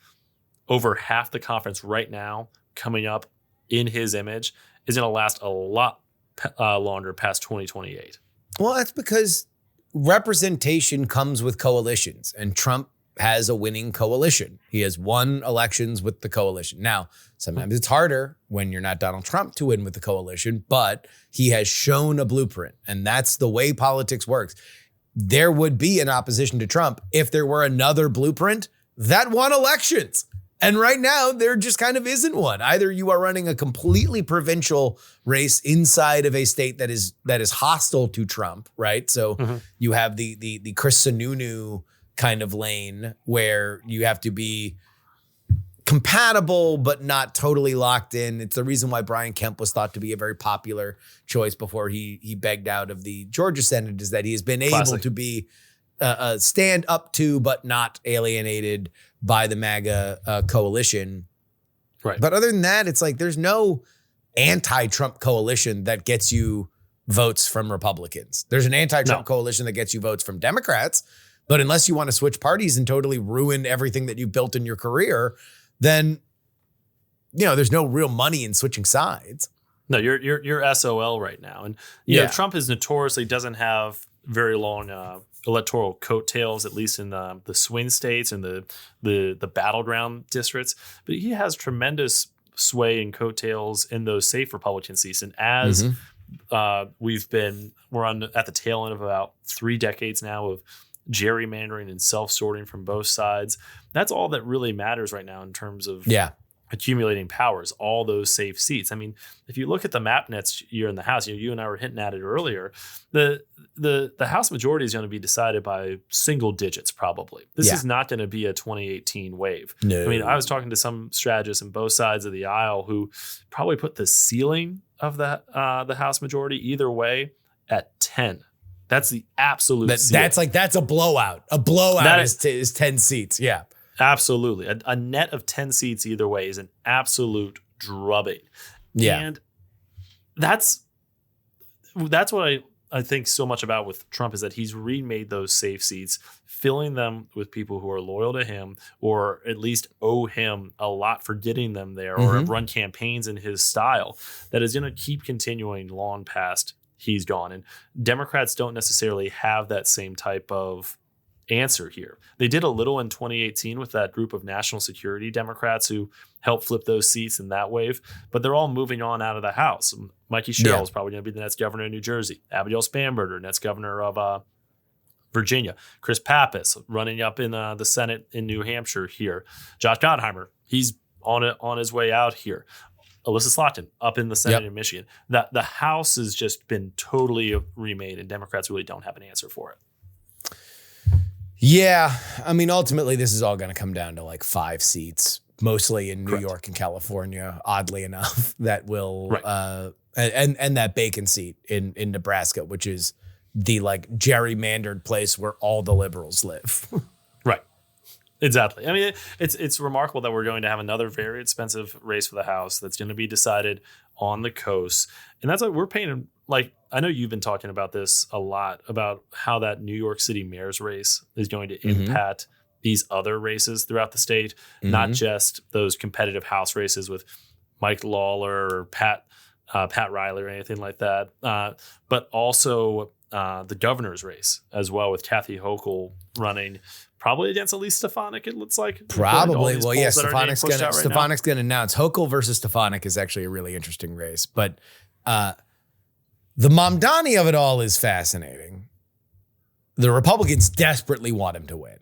over half the conference right now coming up in his image is going to last a lot longer past 2028. Well, that's because representation comes with coalitions, and Trump has a winning coalition. He has won elections with the coalition. Now, sometimes it's harder when you're not Donald Trump to win with the coalition, but he has shown a blueprint, and that's the way politics works. There would be an opposition to Trump if there were another blueprint that won elections. And right now, there just kind of isn't one. Either you are running a completely provincial race inside of a state that is hostile to Trump, right? So you have the Chris Sununu kind of lane where you have to be compatible but not totally locked in. It's the reason why Brian Kemp was thought to be a very popular choice before he begged out of the Georgia Senate, is that he has been able to be stand up to but not alienated by the MAGA coalition. Right. But other than that, it's like there's no anti-Trump coalition that gets you votes from Republicans. There's an anti-Trump coalition that gets you votes from Democrats. But unless you want to switch parties and totally ruin everything that you've built in your career, then, there's no real money in switching sides. No, you're SOL right now. And, Trump is notoriously doesn't have very long electoral coattails, at least in the swing states and the battleground districts. But he has tremendous sway and coattails in those safe Republican seats. And as we're at the tail end of about 3 decades now of gerrymandering and self-sorting from both sides, that's all that really matters right now in terms of accumulating powers, all those safe seats. I mean, if you look at the map next year in the House, you and I were hinting at it earlier, the House majority is going to be decided by single digits probably. This is not going to be a 2018 wave. No. I mean, I was talking to some strategists on both sides of the aisle who probably put the ceiling of the House majority either way at 10. That's the absolute ceiling. That's a blowout. A blowout is 10 seats. Yeah. Absolutely. A net of 10 seats either way is an absolute drubbing. Yeah. And that's what I think so much about with Trump, is that he's remade those safe seats, filling them with people who are loyal to him, or at least owe him a lot for getting them there, or have run campaigns in his style, that is going to keep continuing long past he's gone. And Democrats don't necessarily have that same type of answer here. They did a little in 2018 with that group of national security Democrats who helped flip those seats in that wave, but they're all moving on out of the House. Mikey Sherrill is probably going to be the next governor of New Jersey. Abigail Spanberger, next governor of Virginia. Chris Pappas running up in the Senate in New Hampshire here. Josh Gottheimer, he's on his way out here. Alyssa Slotkin up in the Senate in Michigan. The House has just been totally remade, and Democrats really don't have an answer for it. Yeah. I mean, ultimately, this is all going to come down to like 5 seats, mostly in New York and California, oddly enough, that will, and that Bacon seat in Nebraska, which is the like gerrymandered place where all the liberals live. Right. Exactly. I mean, it's remarkable that we're going to have another very expensive race for the House that's going to be decided on the coast. And that's like we're paying, like, I know you've been talking about this a lot, about how that New York City mayor's race is going to impact these other races throughout the state, not just those competitive House races with Mike Lawler or Pat Riley or anything like that, but also the governor's race as well, with Kathy Hochul running probably against Elise Stefanik, it looks like. Probably. Well, yeah, Stefanik's going to announce. Hochul versus Stefanik is actually a really interesting race. But the Mamdani of it all is fascinating. The Republicans desperately want him to win.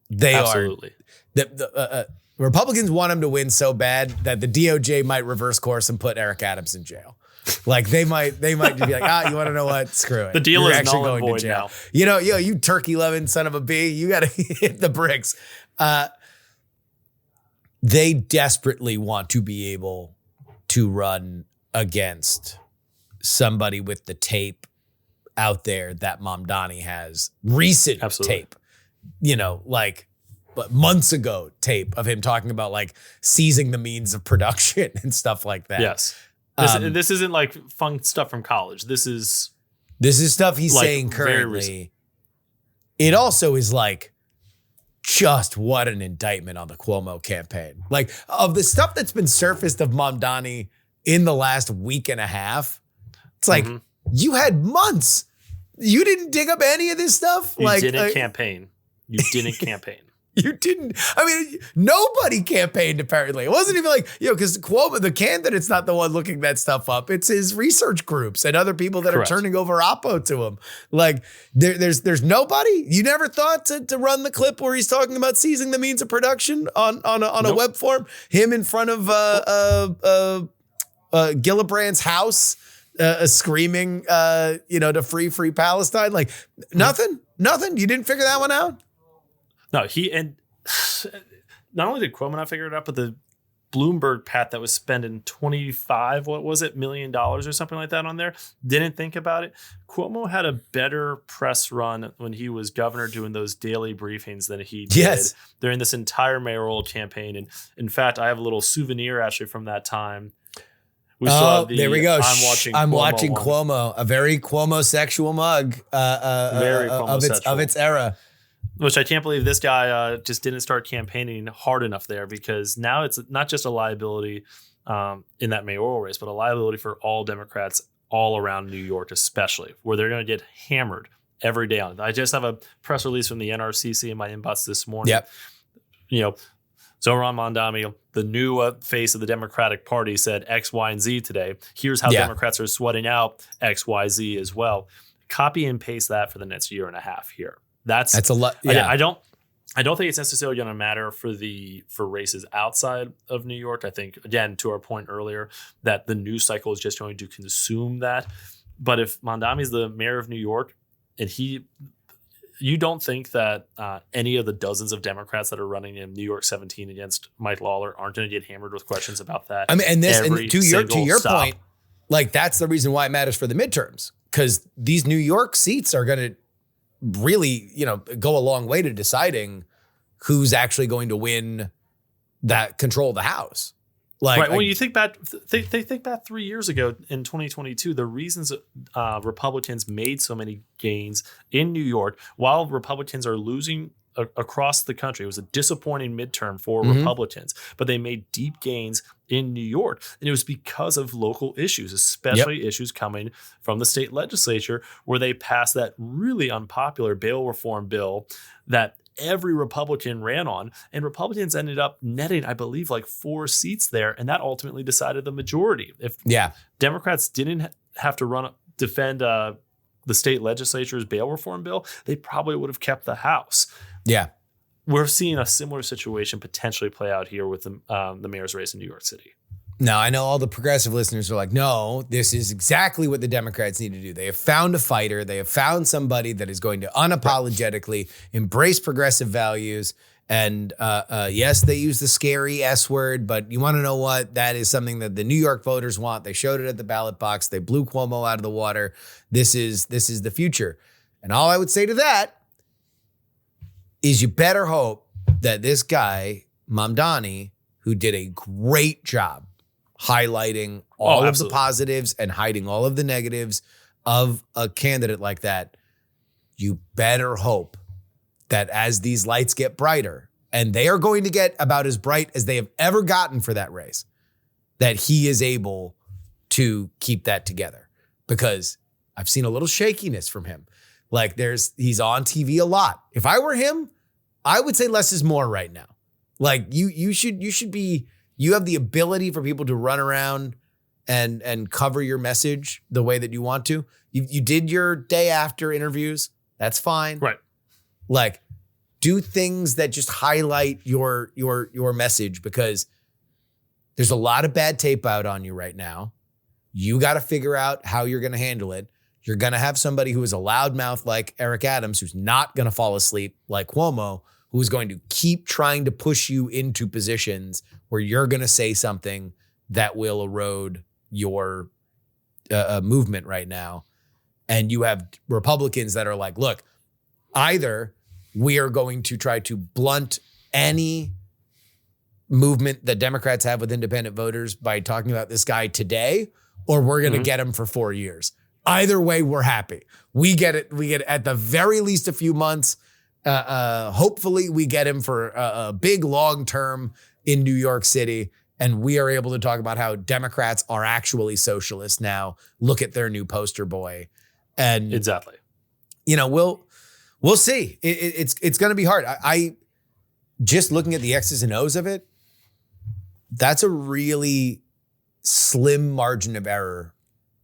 They Absolutely. The Republicans want him to win so bad that the DOJ might reverse course and put Eric Adams in jail. Like they might just be like, you want to know what? Screw it. The deal You're is actually null and going void to jail. now. You turkey loving son of a bee, you got to hit the bricks. They desperately want to be able to run against somebody with the tape out there that Mamdani has, recent tape, but months ago tape of him talking about like seizing the means of production and stuff like that. Yes. This isn't like fun stuff from college. This is stuff he's saying currently. It also is like, just what an indictment on the Cuomo campaign. Like, of the stuff that's been surfaced of Mamdani in the last week and a half, it's like, you had months. You didn't dig up any of this stuff? You didn't campaign. You didn't campaign. You didn't. I mean, nobody campaigned, apparently. It wasn't even like, because Cuomo, the candidate's not the one looking that stuff up. It's his research groups and other people that Correct. are turning over Oppo to him. Like, there's nobody. You never thought to run the clip where he's talking about seizing the means of production on a web form? Him in front of Gillibrand's house, screaming, to free Palestine. Like, nothing. You didn't figure that one out? No, not only did Cuomo not figure it out, but the Bloomberg Pat that was spending $25 million or something like that on there didn't think about it. Cuomo had a better press run when he was governor doing those daily briefings than he did during this entire mayoral campaign. And in fact, I have a little souvenir actually from that time. There we go. I'm watching Cuomo, a very Cuomo-sexual mug of its era. Which I can't believe this guy just didn't start campaigning hard enough there, because now it's not just a liability in that mayoral race, but a liability for all Democrats all around New York, especially, where they're going to get hammered every day on it. I just have a press release from the NRCC in my inbox this morning. Yep. Zohran Mamdani, the new face of the Democratic Party, said X, Y, and Z today. Here's how Democrats are sweating out X, Y, Z as well. Copy and paste that for the next year and a half here. That's a lot. Yeah. I don't think it's necessarily going to matter for races outside of New York. I think, again, to our point earlier, that the news cycle is just going to consume that. But if Mamdani's the mayor of New York, and you don't think that any of the dozens of Democrats that are running in New York 17 against Mike Lawler aren't going to get hammered with questions about that? I mean, and to your point, like, that's the reason why it matters for the midterms, because these New York seats are going to really, go a long way to deciding who's actually going to win that control of the House. Like, when you think back, they think back 3 years ago in 2022, the reasons Republicans made so many gains in New York while Republicans are losing across the country. It was a disappointing midterm for Republicans, but they made deep gains in New York. And it was because of local issues, especially issues coming from the state legislature, where they passed that really unpopular bail reform bill that every Republican ran on. And Republicans ended up netting, I believe, like 4 seats there. And that ultimately decided the majority. If Democrats didn't have to defend the state legislature's bail reform bill, they probably would have kept the House. Yeah. We're seeing a similar situation potentially play out here with the mayor's race in New York City. Now, I know all the progressive listeners are like, no, this is exactly what the Democrats need to do. They have found a fighter. They have found somebody that is going to unapologetically embrace progressive values. And yes, they use the scary S word, but you want to know what? That is something that the New York voters want. They showed it at the ballot box. They blew Cuomo out of the water. This is the future. And all I would say to that is you better hope that this guy, Mamdani, who did a great job highlighting all of the positives and hiding all of the negatives of a candidate like that, you better hope that as these lights get brighter, and they are going to get about as bright as they have ever gotten for that race, that he is able to keep that together. Because I've seen a little shakiness from him. Like he's on TV a lot. If I were him, I would say less is more right now. Like you should be, you have the ability for people to run around and cover your message the way that you want to. You did your day after interviews. That's fine. Right. Like, do things that just highlight your message, because there's a lot of bad tape out on you right now. You got to figure out how you're going to handle it. You're going to have somebody who is a loudmouth like Eric Adams, who's not going to fall asleep like Cuomo, who is going to keep trying to push you into positions where you're going to say something that will erode your movement right now. And you have Republicans that are like, look, either we are going to try to blunt any movement that Democrats have with independent voters by talking about this guy today, or we're going to get him for 4 years. Either way, we're happy. We get it. We get at the very least a few months. Hopefully we get him for a big long term in New York City. And we are able to talk about how Democrats are actually socialists now. Look at their new poster boy. And exactly, we'll see. It's going to be hard. I just looking at the X's and O's of it, that's a really slim margin of error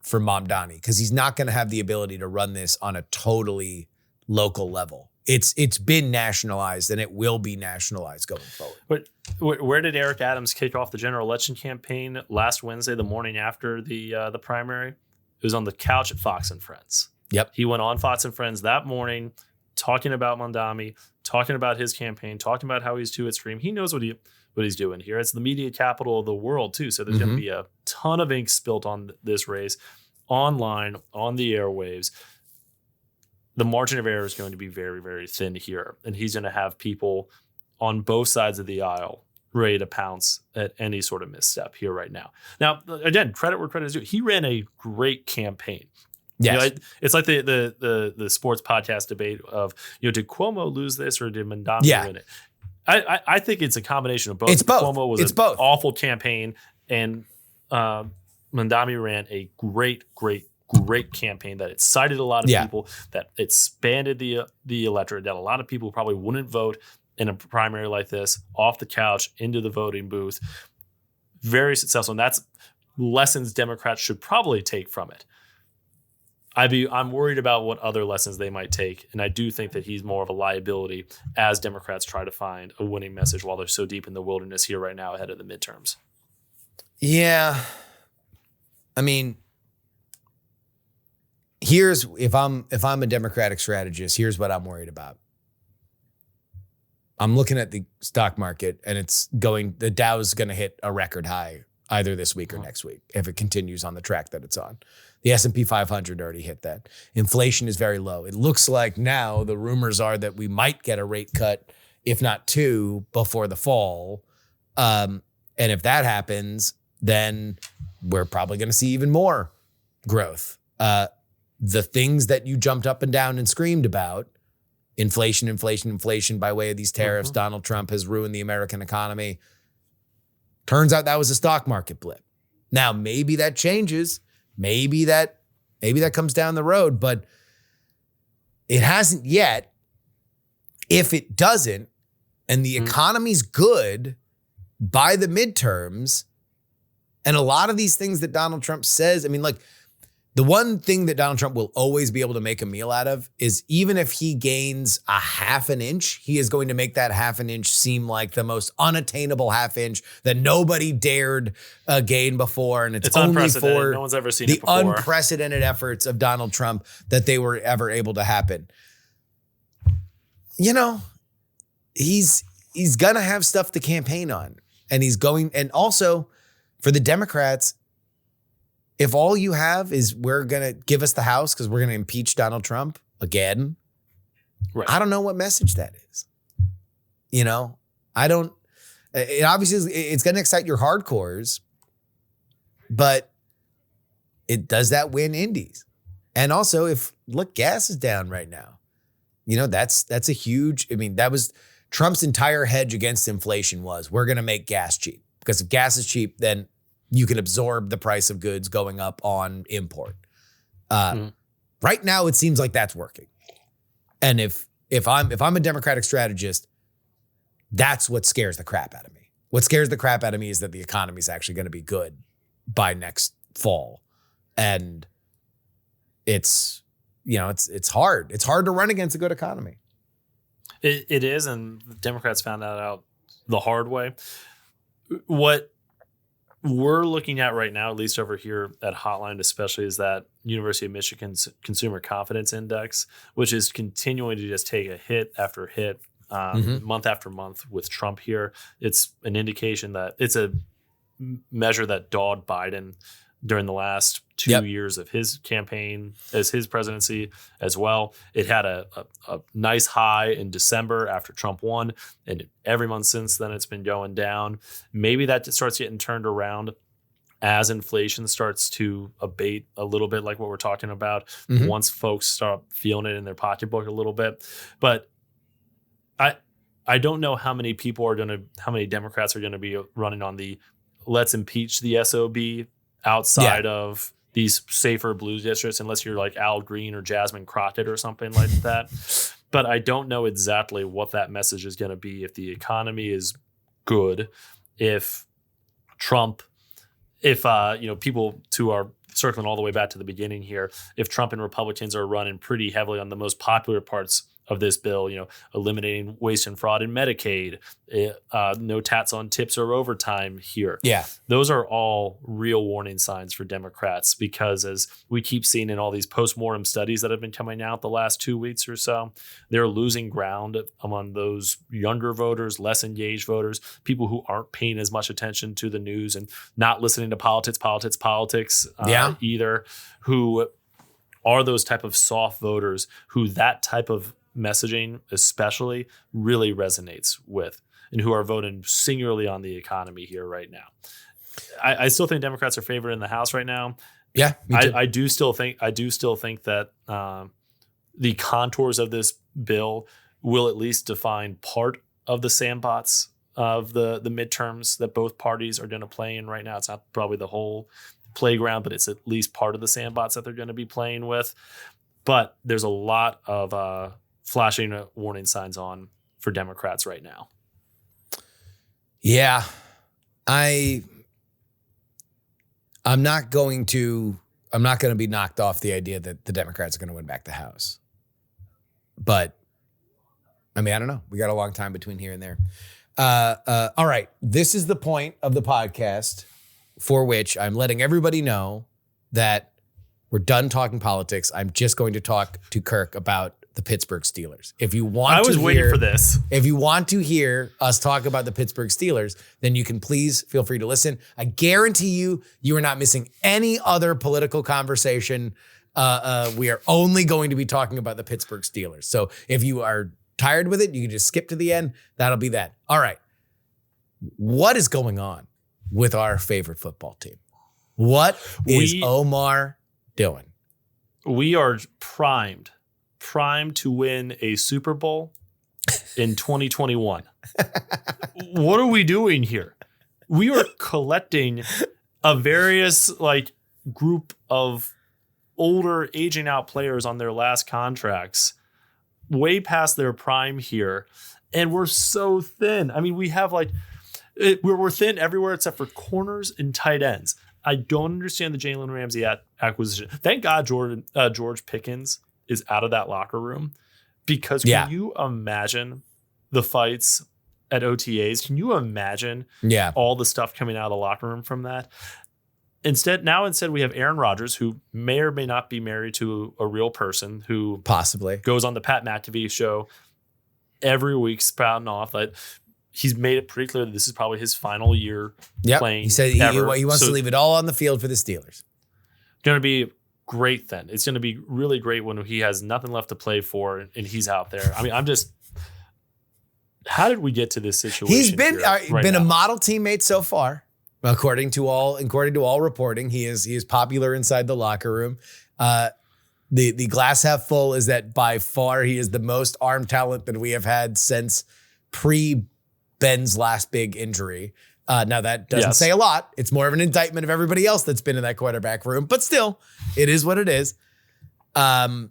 for Mamdani, because he's not going to have the ability to run this on a totally local level. It's been nationalized, and it will be nationalized going forward. But where did Eric Adams kick off the general election campaign last Wednesday, the morning after the primary? It was on the couch at Fox and Friends. Yep. He went on Fox and Friends that morning, talking about Mamdani, talking about his campaign, talking about how he's too extreme. He knows what he's doing here. It's the media capital of the world too, so there's going to be a ton of ink spilt on this race, online, on the airwaves. The margin of error is going to be very, very thin here, and he's going to have people on both sides of the aisle ready to pounce at any sort of misstep here right now. Now, again, credit where credit is due. He ran a great campaign. Yes. It's like the sports podcast debate of, did Cuomo lose this or did Mamdani win it? I think it's a combination of both. It's both. Cuomo was an awful campaign, and Mamdani ran a great campaign that excited a lot of people, that expanded the electorate, that a lot of people probably wouldn't vote in a primary like this off the couch into the voting booth. Very successful, and that's lessons Democrats should probably take from it. I'm worried about what other lessons they might take, and I do think that he's more of a liability as Democrats try to find a winning message while they're so deep in the wilderness here right now ahead of the midterms. Yeah. I mean, if I'm a Democratic strategist, here's what I'm worried about. I'm looking at the stock market, and the Dow's going to hit a record high either this week or next week if it continues on the track that it's on. The S&P 500 already hit that. Inflation is very low. It looks like now the rumors are that we might get a rate cut, if not two, before the fall. And if that happens, then we're probably going to see even more growth. The things that you jumped up and down and screamed about, inflation by way of these tariffs, Donald Trump has ruined the American economy. Turns out that was a stock market blip. Now, maybe that changes. Maybe that comes down the road, but it hasn't yet. If it doesn't, and the economy's good by the midterms, and a lot of these things that Donald Trump says, I mean, like, the one thing that Donald Trump will always be able to make a meal out of is, even if he gains a half an inch, he is going to make that half an inch seem like the most unattainable half inch that nobody dared gain before. And it's only for no one's ever seen the it before. Unprecedented efforts of Donald Trump that they were ever able to happen. He's going to have stuff to campaign on. And also for the Democrats, if all you have is we're going to give us the House because we're going to impeach Donald Trump again, right. I don't know what message that is. Obviously it's going to excite your hardcores, but does that win indies? And also, gas is down right now. That's a huge, that was Trump's entire hedge against inflation was, we're going to make gas cheap, because if gas is cheap, then you can absorb the price of goods going up on import. Right now, it seems like that's working. And if I'm a Democratic strategist, that's what scares the crap out of me. What scares the crap out of me is that the economy is actually going to be good by next fall. And it's hard. It's hard to run against a good economy. It is, and the Democrats found that out the hard way. What we're looking at right now, at least over here at Hotline especially, is that University of Michigan's Consumer Confidence Index, which is continuing to just take a hit after hit, month after month with Trump here. It's an indication that it's a measure that dawed Biden during the last 2 years of his campaign as his presidency as well. It had a nice high in December after Trump won, and every month since then it's been going down. Maybe that starts getting turned around as inflation starts to abate a little bit, like what we're talking about, once folks start feeling it in their pocketbook a little bit. But I don't know how many Democrats are going to be running on the let's impeach the SOB outside of these safer blue districts, unless you're like Al Green or Jasmine Crockett or something like that. But I don't know exactly what that message is going to be if the economy is good, if Trump, if people who are circling all the way back to the beginning here, if Trump and Republicans are running pretty heavily on the most popular parts of this bill, eliminating waste and fraud in Medicaid, no tax on tips or overtime here. Yeah. Those are all real warning signs for Democrats, because as we keep seeing in all these postmortem studies that have been coming out the last 2 weeks or so, they're losing ground among those younger voters, less engaged voters, people who aren't paying as much attention to the news and not listening to politics either, who are those type of soft voters who that type of messaging especially really resonates with, and who are voting singularly on the economy here right now. I still think Democrats are favored in the House right now. Yeah, me too. I do still think that the contours of this bill will at least define part of the sandbox of the midterms that both parties are going to play in right now. It's not probably the whole playground, but it's at least part of the sandbox that they're going to be playing with. But there's a lot of flashing warning signs on for Democrats right now. Yeah, I'm not going to be knocked off the idea that the Democrats are going to win back the House. But I mean, I don't know. We got a long time between here and there. All right. This is the point of the podcast for which I'm letting everybody know that we're done talking politics. I'm just going to talk to Kirk about the Pittsburgh Steelers. If you want waiting for this. If you want to hear us talk about the Pittsburgh Steelers, then you can please feel free to listen. I guarantee you are not missing any other political conversation. We are only going to be talking about the Pittsburgh Steelers. So if you are tired with it, you can just skip to the end. That'll be that. All right. What is going on with our favorite football team? What is Omar doing? We are primed to win a Super Bowl in 2021. What are we doing here? We are collecting a various group of older, aging out players on their last contracts, way past their prime here, and we're so thin. I mean, we have we're thin everywhere except for corners and tight ends. I don't understand the Jalen Ramsey acquisition. Thank God George Pickens is out of that locker room, because can you imagine the fights at OTAs? Can you imagine all the stuff coming out of the locker room from that? Instead we have Aaron Rodgers, who may or may not be married to a real person, who possibly goes on the Pat McAfee show every week spouting off that he's made it pretty clear that this is probably his final year playing. He said he wants to leave it all on the field for the Steelers. Going to be great then. It's going to be really great when he has nothing left to play for and he's out there. I mean, how did we get to this situation? He's been a model teammate so far. According to all reporting, he is popular inside the locker room. The glass half full is that by far he is the most arm talent that we have had since pre-Ben's last big injury. Now that doesn't say a lot. It's more of an indictment of everybody else that's been in that quarterback room, but still, it is what it is. The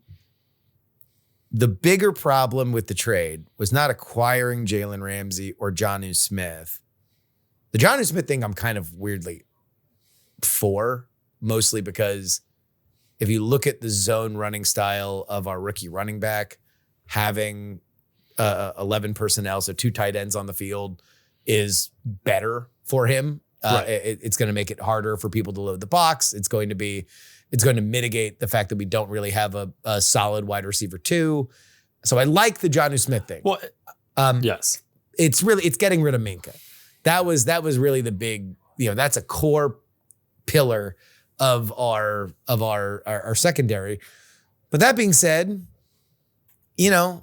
bigger problem with the trade was not acquiring Jalen Ramsey or Jonnu Smith. The Jonnu Smith thing I'm kind of weirdly for, mostly because if you look at the zone running style of our rookie running back, having 11 personnel, so 2 tight ends on the field, is better for him. Right. It's going to make it harder for people to load the box. It's going to mitigate the fact that we don't really have a solid wide receiver 2. So I like the Jonnu Smith thing. Well, yes, it's getting rid of Minkah. That was really the big, that's a core pillar of our secondary. But that being said, I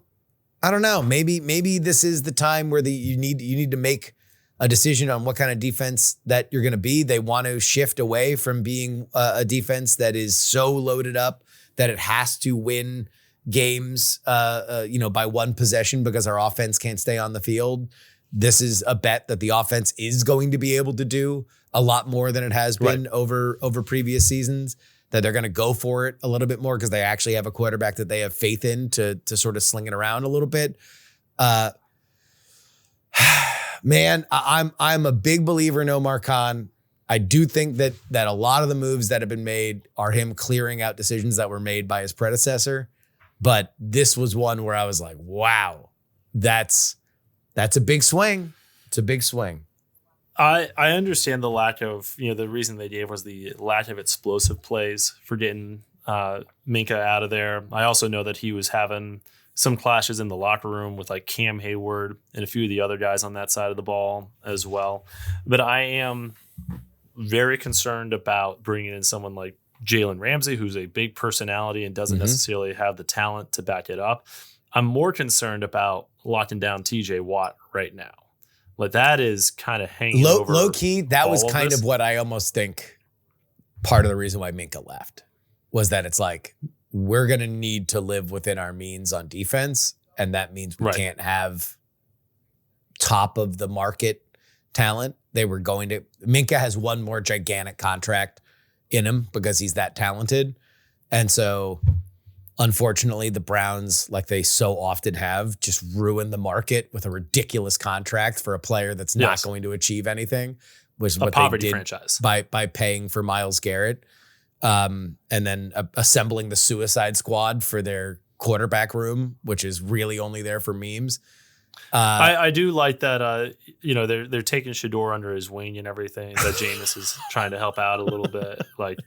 don't know. Maybe this is the time where you need to make a decision on what kind of defense that you're going to be. They want to shift away from being a defense that is so loaded up that it has to win games, by one possession because our offense can't stay on the field. This is a bet that the offense is going to be able to do a lot more than it has been over previous seasons, that they're going to go for it a little bit more because they actually have a quarterback that they have faith in to sort of sling it around a little bit. Man, I'm a big believer in Omar Khan. I do think that a lot of the moves that have been made are him clearing out decisions that were made by his predecessor. But this was one where I was like, wow, that's a big swing. It's a big swing. I understand the lack of, the reason they gave was the lack of explosive plays for getting Minkah out of there. I also know that he was having some clashes in the locker room with like Cam Hayward and a few of the other guys on that side of the ball as well. But I am very concerned about bringing in someone like Jalen Ramsey, who's a big personality and doesn't necessarily have the talent to back it up. I'm more concerned about locking down TJ Watt right now. Like that is kind of hanging over. Low key, that was kind of what I almost think part of the reason why Minkah left was that it's like, we're going to need to live within our means on defense. And that means we can't have top of the market talent. Minkah has one more gigantic contract in him because he's that talented. And so unfortunately, the Browns, like they so often have, just ruined the market with a ridiculous contract for a player that's not going to achieve anything, which is what they did franchise. by paying for Myles Garrett. And then assembling the Suicide Squad for their quarterback room, which is really only there for memes. I do like that, they're taking Shador under his wing and everything, that Jameis is trying to help out a little bit. Like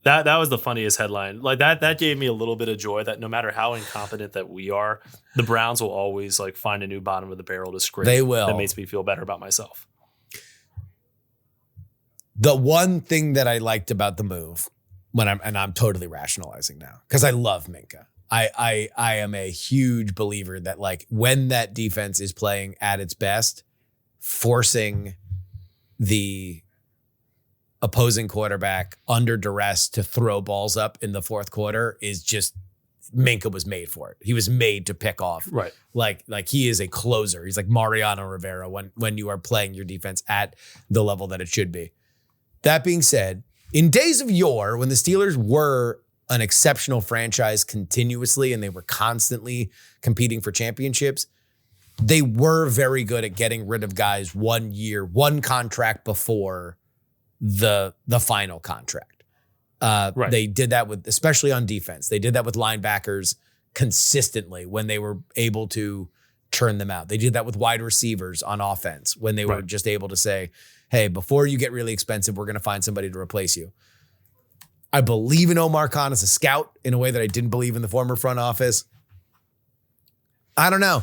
that was the funniest headline. Like that gave me a little bit of joy that no matter how incompetent that we are, the Browns will always like find a new bottom of the barrel to scrape. They will. That makes me feel better about myself. The one thing that I liked about the move, I'm totally rationalizing now because I love Minkah. I am a huge believer that like when that defense is playing at its best, forcing the opposing quarterback under duress to throw balls up in the fourth quarter is just, Minkah was made for it. He was made to pick off. Right. Like he is a closer. He's like Mariano Rivera when you are playing your defense at the level that it should be. That being said, in days of yore, when the Steelers were an exceptional franchise continuously and they were constantly competing for championships, they were very good at getting rid of guys 1 year, one contract before the final contract. They did that especially on defense. They did that with linebackers consistently when they were able to churn them out. They did that with wide receivers on offense when they were just able to say, hey, before you get really expensive, we're going to find somebody to replace you. I believe in Omar Khan as a scout in a way that I didn't believe in the former front office. I don't know.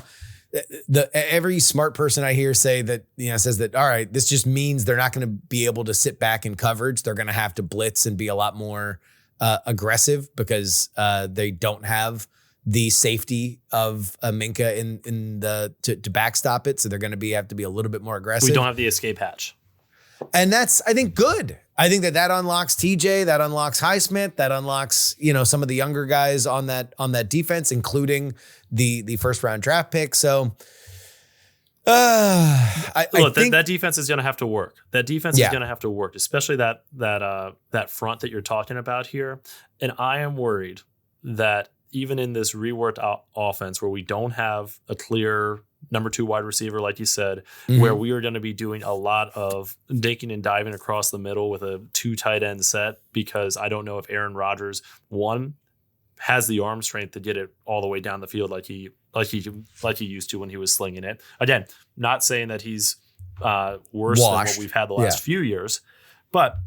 Every smart person I hear say that, says that, all right, this just means they're not going to be able to sit back in coverage. They're going to have to blitz and be a lot more aggressive because they don't have the safety of Minkah to backstop it. So they're going to have to be a little bit more aggressive. We don't have the escape hatch. And that's, I think, good. I think that unlocks TJ, that unlocks Highsmith, that unlocks, some of the younger guys on that defense, including the first round draft pick. So Look, think that defense is going to have to work. That defense is going to have to work, especially that front that you're talking about here. And I am worried that even in this reworked offense where we don't have a clear number 2 wide receiver, like you said, where we are going to be doing a lot of dinking and diving across the middle with a 2 tight end set, because I don't know if Aaron Rodgers, one, has the arm strength to get it all the way down the field like he used to when he was slinging it. Again, not saying that he's worse than what we've had the last few years, but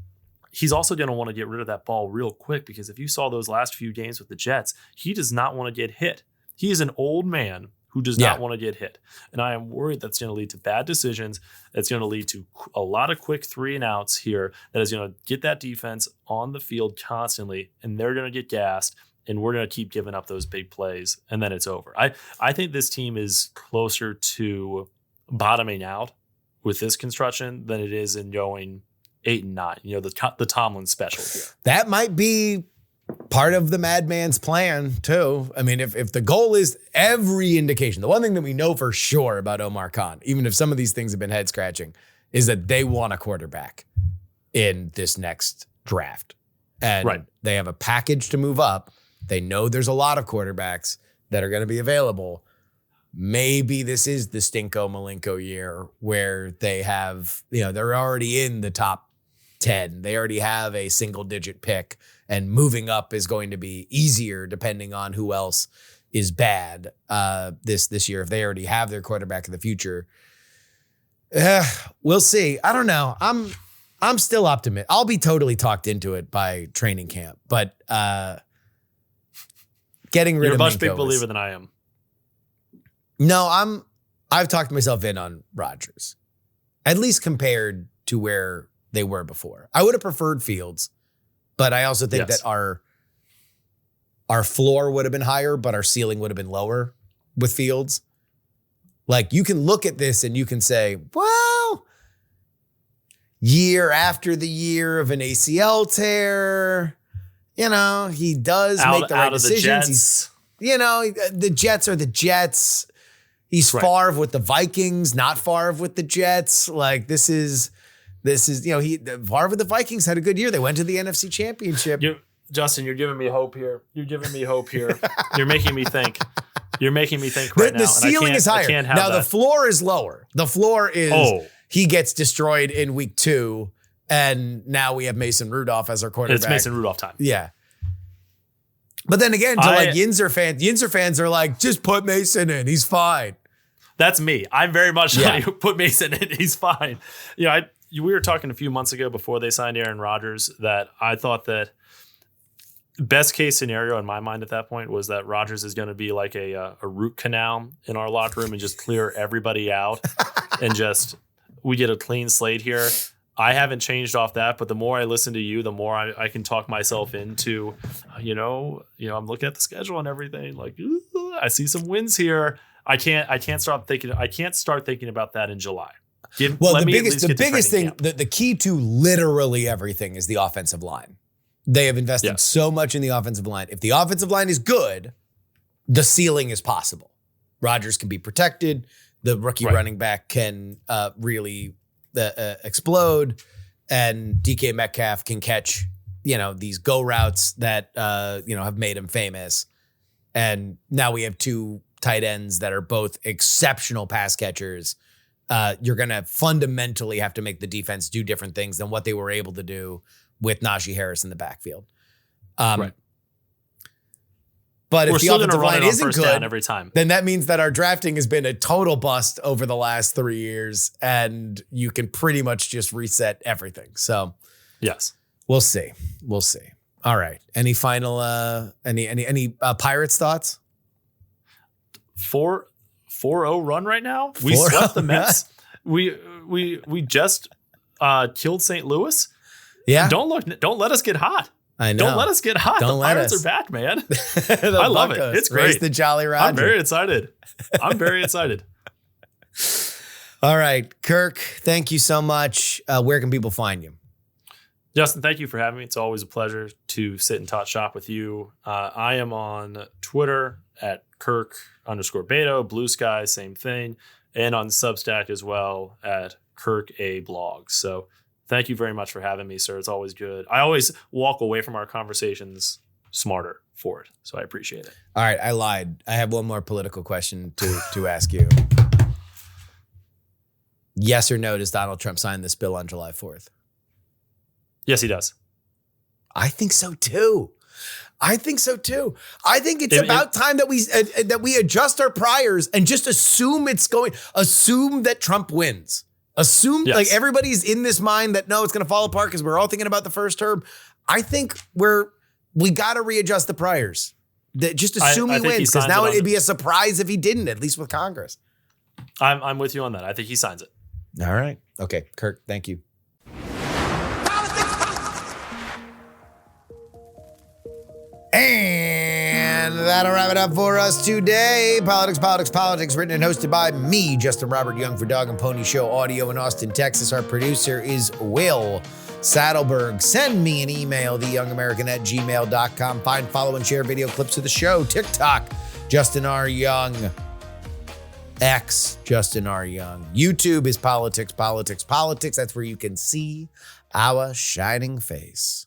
he's also going to want to get rid of that ball real quick, because if you saw those last few games with the Jets, he does not want to get hit. He is an old man who does not want to get hit. And I am worried that's going to lead to bad decisions. It's going to lead to a lot of quick 3 and outs here that is going to get that defense on the field constantly, and they're going to get gassed. And we're going to keep giving up those big plays, and then it's over. I think this team is closer to bottoming out with this construction than it is in going 8-9. You know, the Tomlin special here. That might be part of the madman's plan too. I mean, if the goal is every indication, the one thing that we know for sure about Omar Khan, even if some of these things have been head scratching, is that they want a quarterback in this next draft. And they have a package to move up. They know there's a lot of quarterbacks that are going to be available. Maybe this is the Stinko Malenko year where they have, they're already in the top 10. They already have a single digit pick, and moving up is going to be easier depending on who else is bad this year. If they already have their quarterback in the future, we'll see. I don't know. I'm still optimistic. I'll be totally talked into it by training camp, but getting rid of Minko. You're a much big believer than I am. No, I've talked myself in on Rodgers, at least compared to where they were before. I would have preferred Fields, but I also think that our floor would have been higher, but our ceiling would have been lower with Fields. Like, you can look at this and you can say, well, year after the year of an ACL tear, he does make the right decisions. The Jets are the Jets. He's Favre with the Vikings, not Favre with the Jets. Like, this is Favre with the Vikings had a good year. They went to the NFC Championship. Justin, you're giving me hope here. You're making me think. You're making me think right now. The ceiling is higher. Now the floor is lower. The floor is he gets destroyed in week 2. And now we have Mason Rudolph as our quarterback. It's Mason Rudolph time. Yeah. But then again, Yinzer fans are like, just put Mason in. He's fine. That's me. I'm very much like, put Mason in. He's fine. We were talking a few months ago before they signed Aaron Rodgers that I thought that best case scenario in my mind at that point was that Rodgers is going to be like a root canal in our locker room and just clear everybody out and just we get a clean slate here. I haven't changed off that, but the more I listen to you, the more I can talk myself into, I'm looking at the schedule and everything. Like, I see some wins here. I can't start thinking about that in July. The biggest thing, the key to literally everything is the offensive line. They have invested so much in the offensive line. If the offensive line is good, the ceiling is possible. Rodgers can be protected. The rookie running back can really explode, and DK Metcalf can catch, these go routes that, have made him famous. And now we have 2 tight ends that are both exceptional pass catchers. You're going to fundamentally have to make the defense do different things than what they were able to do with Najee Harris in the backfield. But if the offensive line isn't good every time, then that means that our drafting has been a total bust over the last 3 years, and you can pretty much just reset everything. So, yes, we'll see. All right. Any final any Pirates thoughts? 4-0 run right now. We swept the Mets. We just killed St. Louis. Yeah. Don't let us get hot. I know. Don't let us get hot. The Pirates are back, man. I love it. It's great. Raise the Jolly Roger. I'm very excited. All right, Kirk, thank you so much. Where can people find you? Justin, thank you for having me. It's always a pleasure to sit and talk shop with you. I am on Twitter at Kirk_Bado, Blue Sky, same thing. and on Substack as well at Kirk A Blog. So thank you very much for having me, sir. It's always good. I always walk away from our conversations smarter for it. So I appreciate it. All right, I lied. I have one more political question to ask you. Yes or no, does Donald Trump sign this bill on July 4th? Yes, he does. I think so too. I think it's about time that we adjust our priors and just assume that Trump wins. Assume Yes. like everybody's in this mind that no, it's going to fall apart because we're all thinking about the first term. I think we got to readjust the priors. Just assume he wins, because now it'd be a surprise if he didn't, at least with Congress. I'm with you on that. I think he signs it. All right. Okay, Kirk, thank you. And that'll wrap it up for us today. Politics, written and hosted by me, Justin Robert Young, for Dog and Pony Show Audio in Austin, Texas. Our producer is Will Saddleberg. Send me an email, theyoungamerican@gmail.com. Find, follow, and share video clips of the show. TikTok, Justin R. Young. X, Justin R. Young. YouTube is politics. That's where you can see our shining face.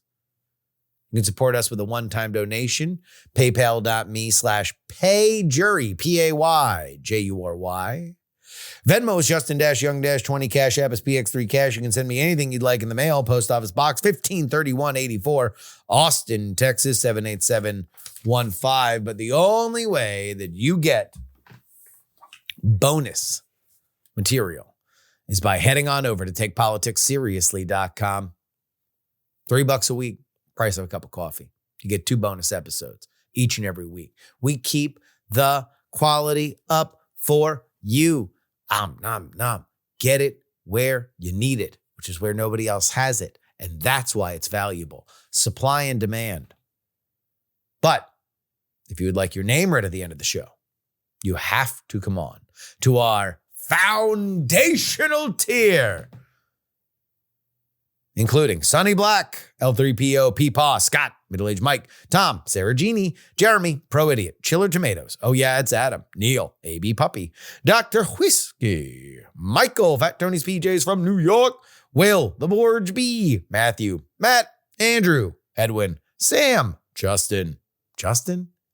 You can support us with a one-time donation. PayPal.me/payjury, PAYJURY. Venmo is Justin-Young-20. Cash App is PX3 Cash. You can send me anything you'd like in the mail. Post Office Box 153184, Austin, Texas 78715. But the only way that you get bonus material is by heading on over to takepoliticsseriously.com. $3 a week, price of a cup of coffee. You get 2 bonus episodes each and every week. We keep the quality up for you. Nom. Get it where you need it, which is where nobody else has it. And that's why it's valuable. Supply and demand. But if you would like your name read at the end of the show, you have to come on to our foundational tier, including Sonny Black, L3PO, Peepaw, Scott, Middle-Aged Mike, Tom, Sarah Jeannie, Jeremy, Pro Idiot, Chiller Tomatoes, Oh Yeah, It's Adam, Neil, AB Puppy, Dr. Whiskey, Michael, Fat Tony's PJs from New York, Will, The Borge B, Matthew, Matt, Andrew, Edwin, Sam, Justin,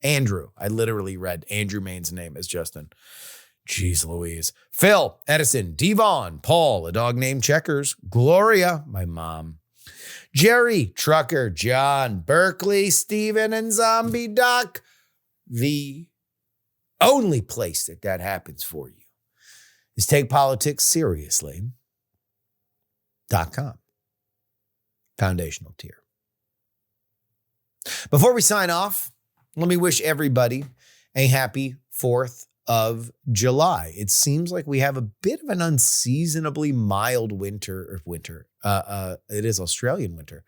Andrew. I literally read Andrew Main's name as Justin. Jeez Louise. Phil, Edison, Devon, Paul, a dog named Checkers, Gloria, my mom, Jerry, Trucker, John, Berkeley, Steven, and Zombie Doc. The only place that happens for you is takepoliticsseriously.com. Foundational tier. Before we sign off, let me wish everybody a happy 4th of July. It seems like we have a bit of an unseasonably mild winter. It is Australian winter.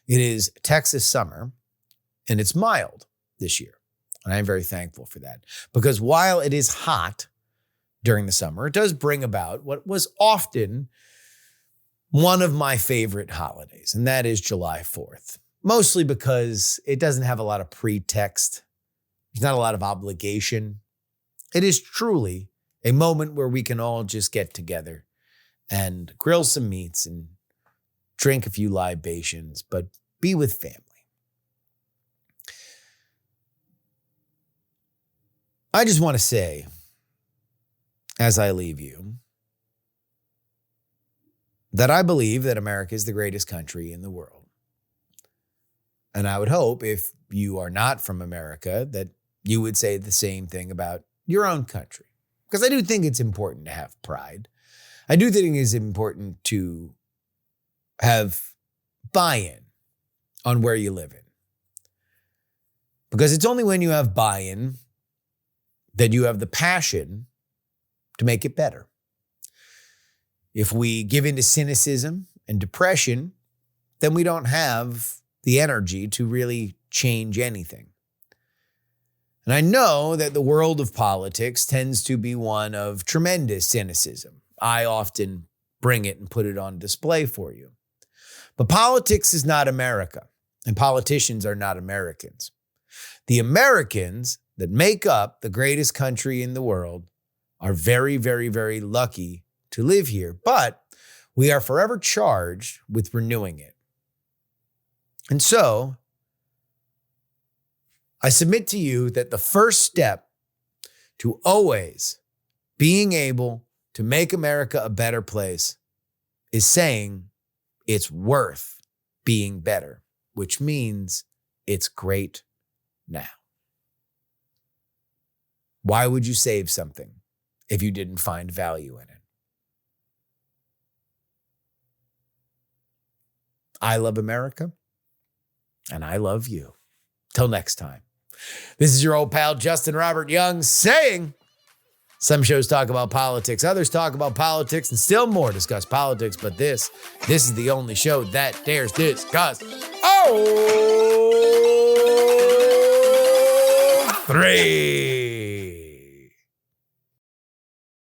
It is Texas summer, and it's mild this year. And I'm very thankful for that, because while it is hot during the summer, it does bring about what was often one of my favorite holidays, and that is July 4th. Mostly because it doesn't have a lot of pretext. There's not a lot of obligation. It is truly a moment where we can all just get together and grill some meats and drink a few libations, but be with family. I just want to say, as I leave you, that I believe that America is the greatest country in the world. And I would hope, if you are not from America, that you would say the same thing about your own country. Because I do think it's important to have pride. I do think it's important to have buy-in on where you live in. Because it's only when you have buy-in that you have the passion to make it better. If we give into cynicism and depression, then we don't have the energy to really change anything. And I know that the world of politics tends to be one of tremendous cynicism. I often bring it and put it on display for you. But politics is not America, and politicians are not Americans. The Americans that make up the greatest country in the world are very, very, very lucky to live here, but we are forever charged with renewing it. And so I submit to you that the first step to always being able to make America a better place is saying it's worth being better, which means it's great now. Why would you save something if you didn't find value in it? I love America, and I love you. Till next time. This is your old pal, Justin Robert Young, saying some shows talk about politics, others talk about politics, and still more discuss politics, but this is the only show that dares discuss. Three.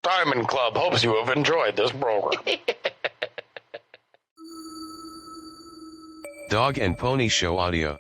Diamond Club hopes you have enjoyed this program. Dog and Pony Show audio.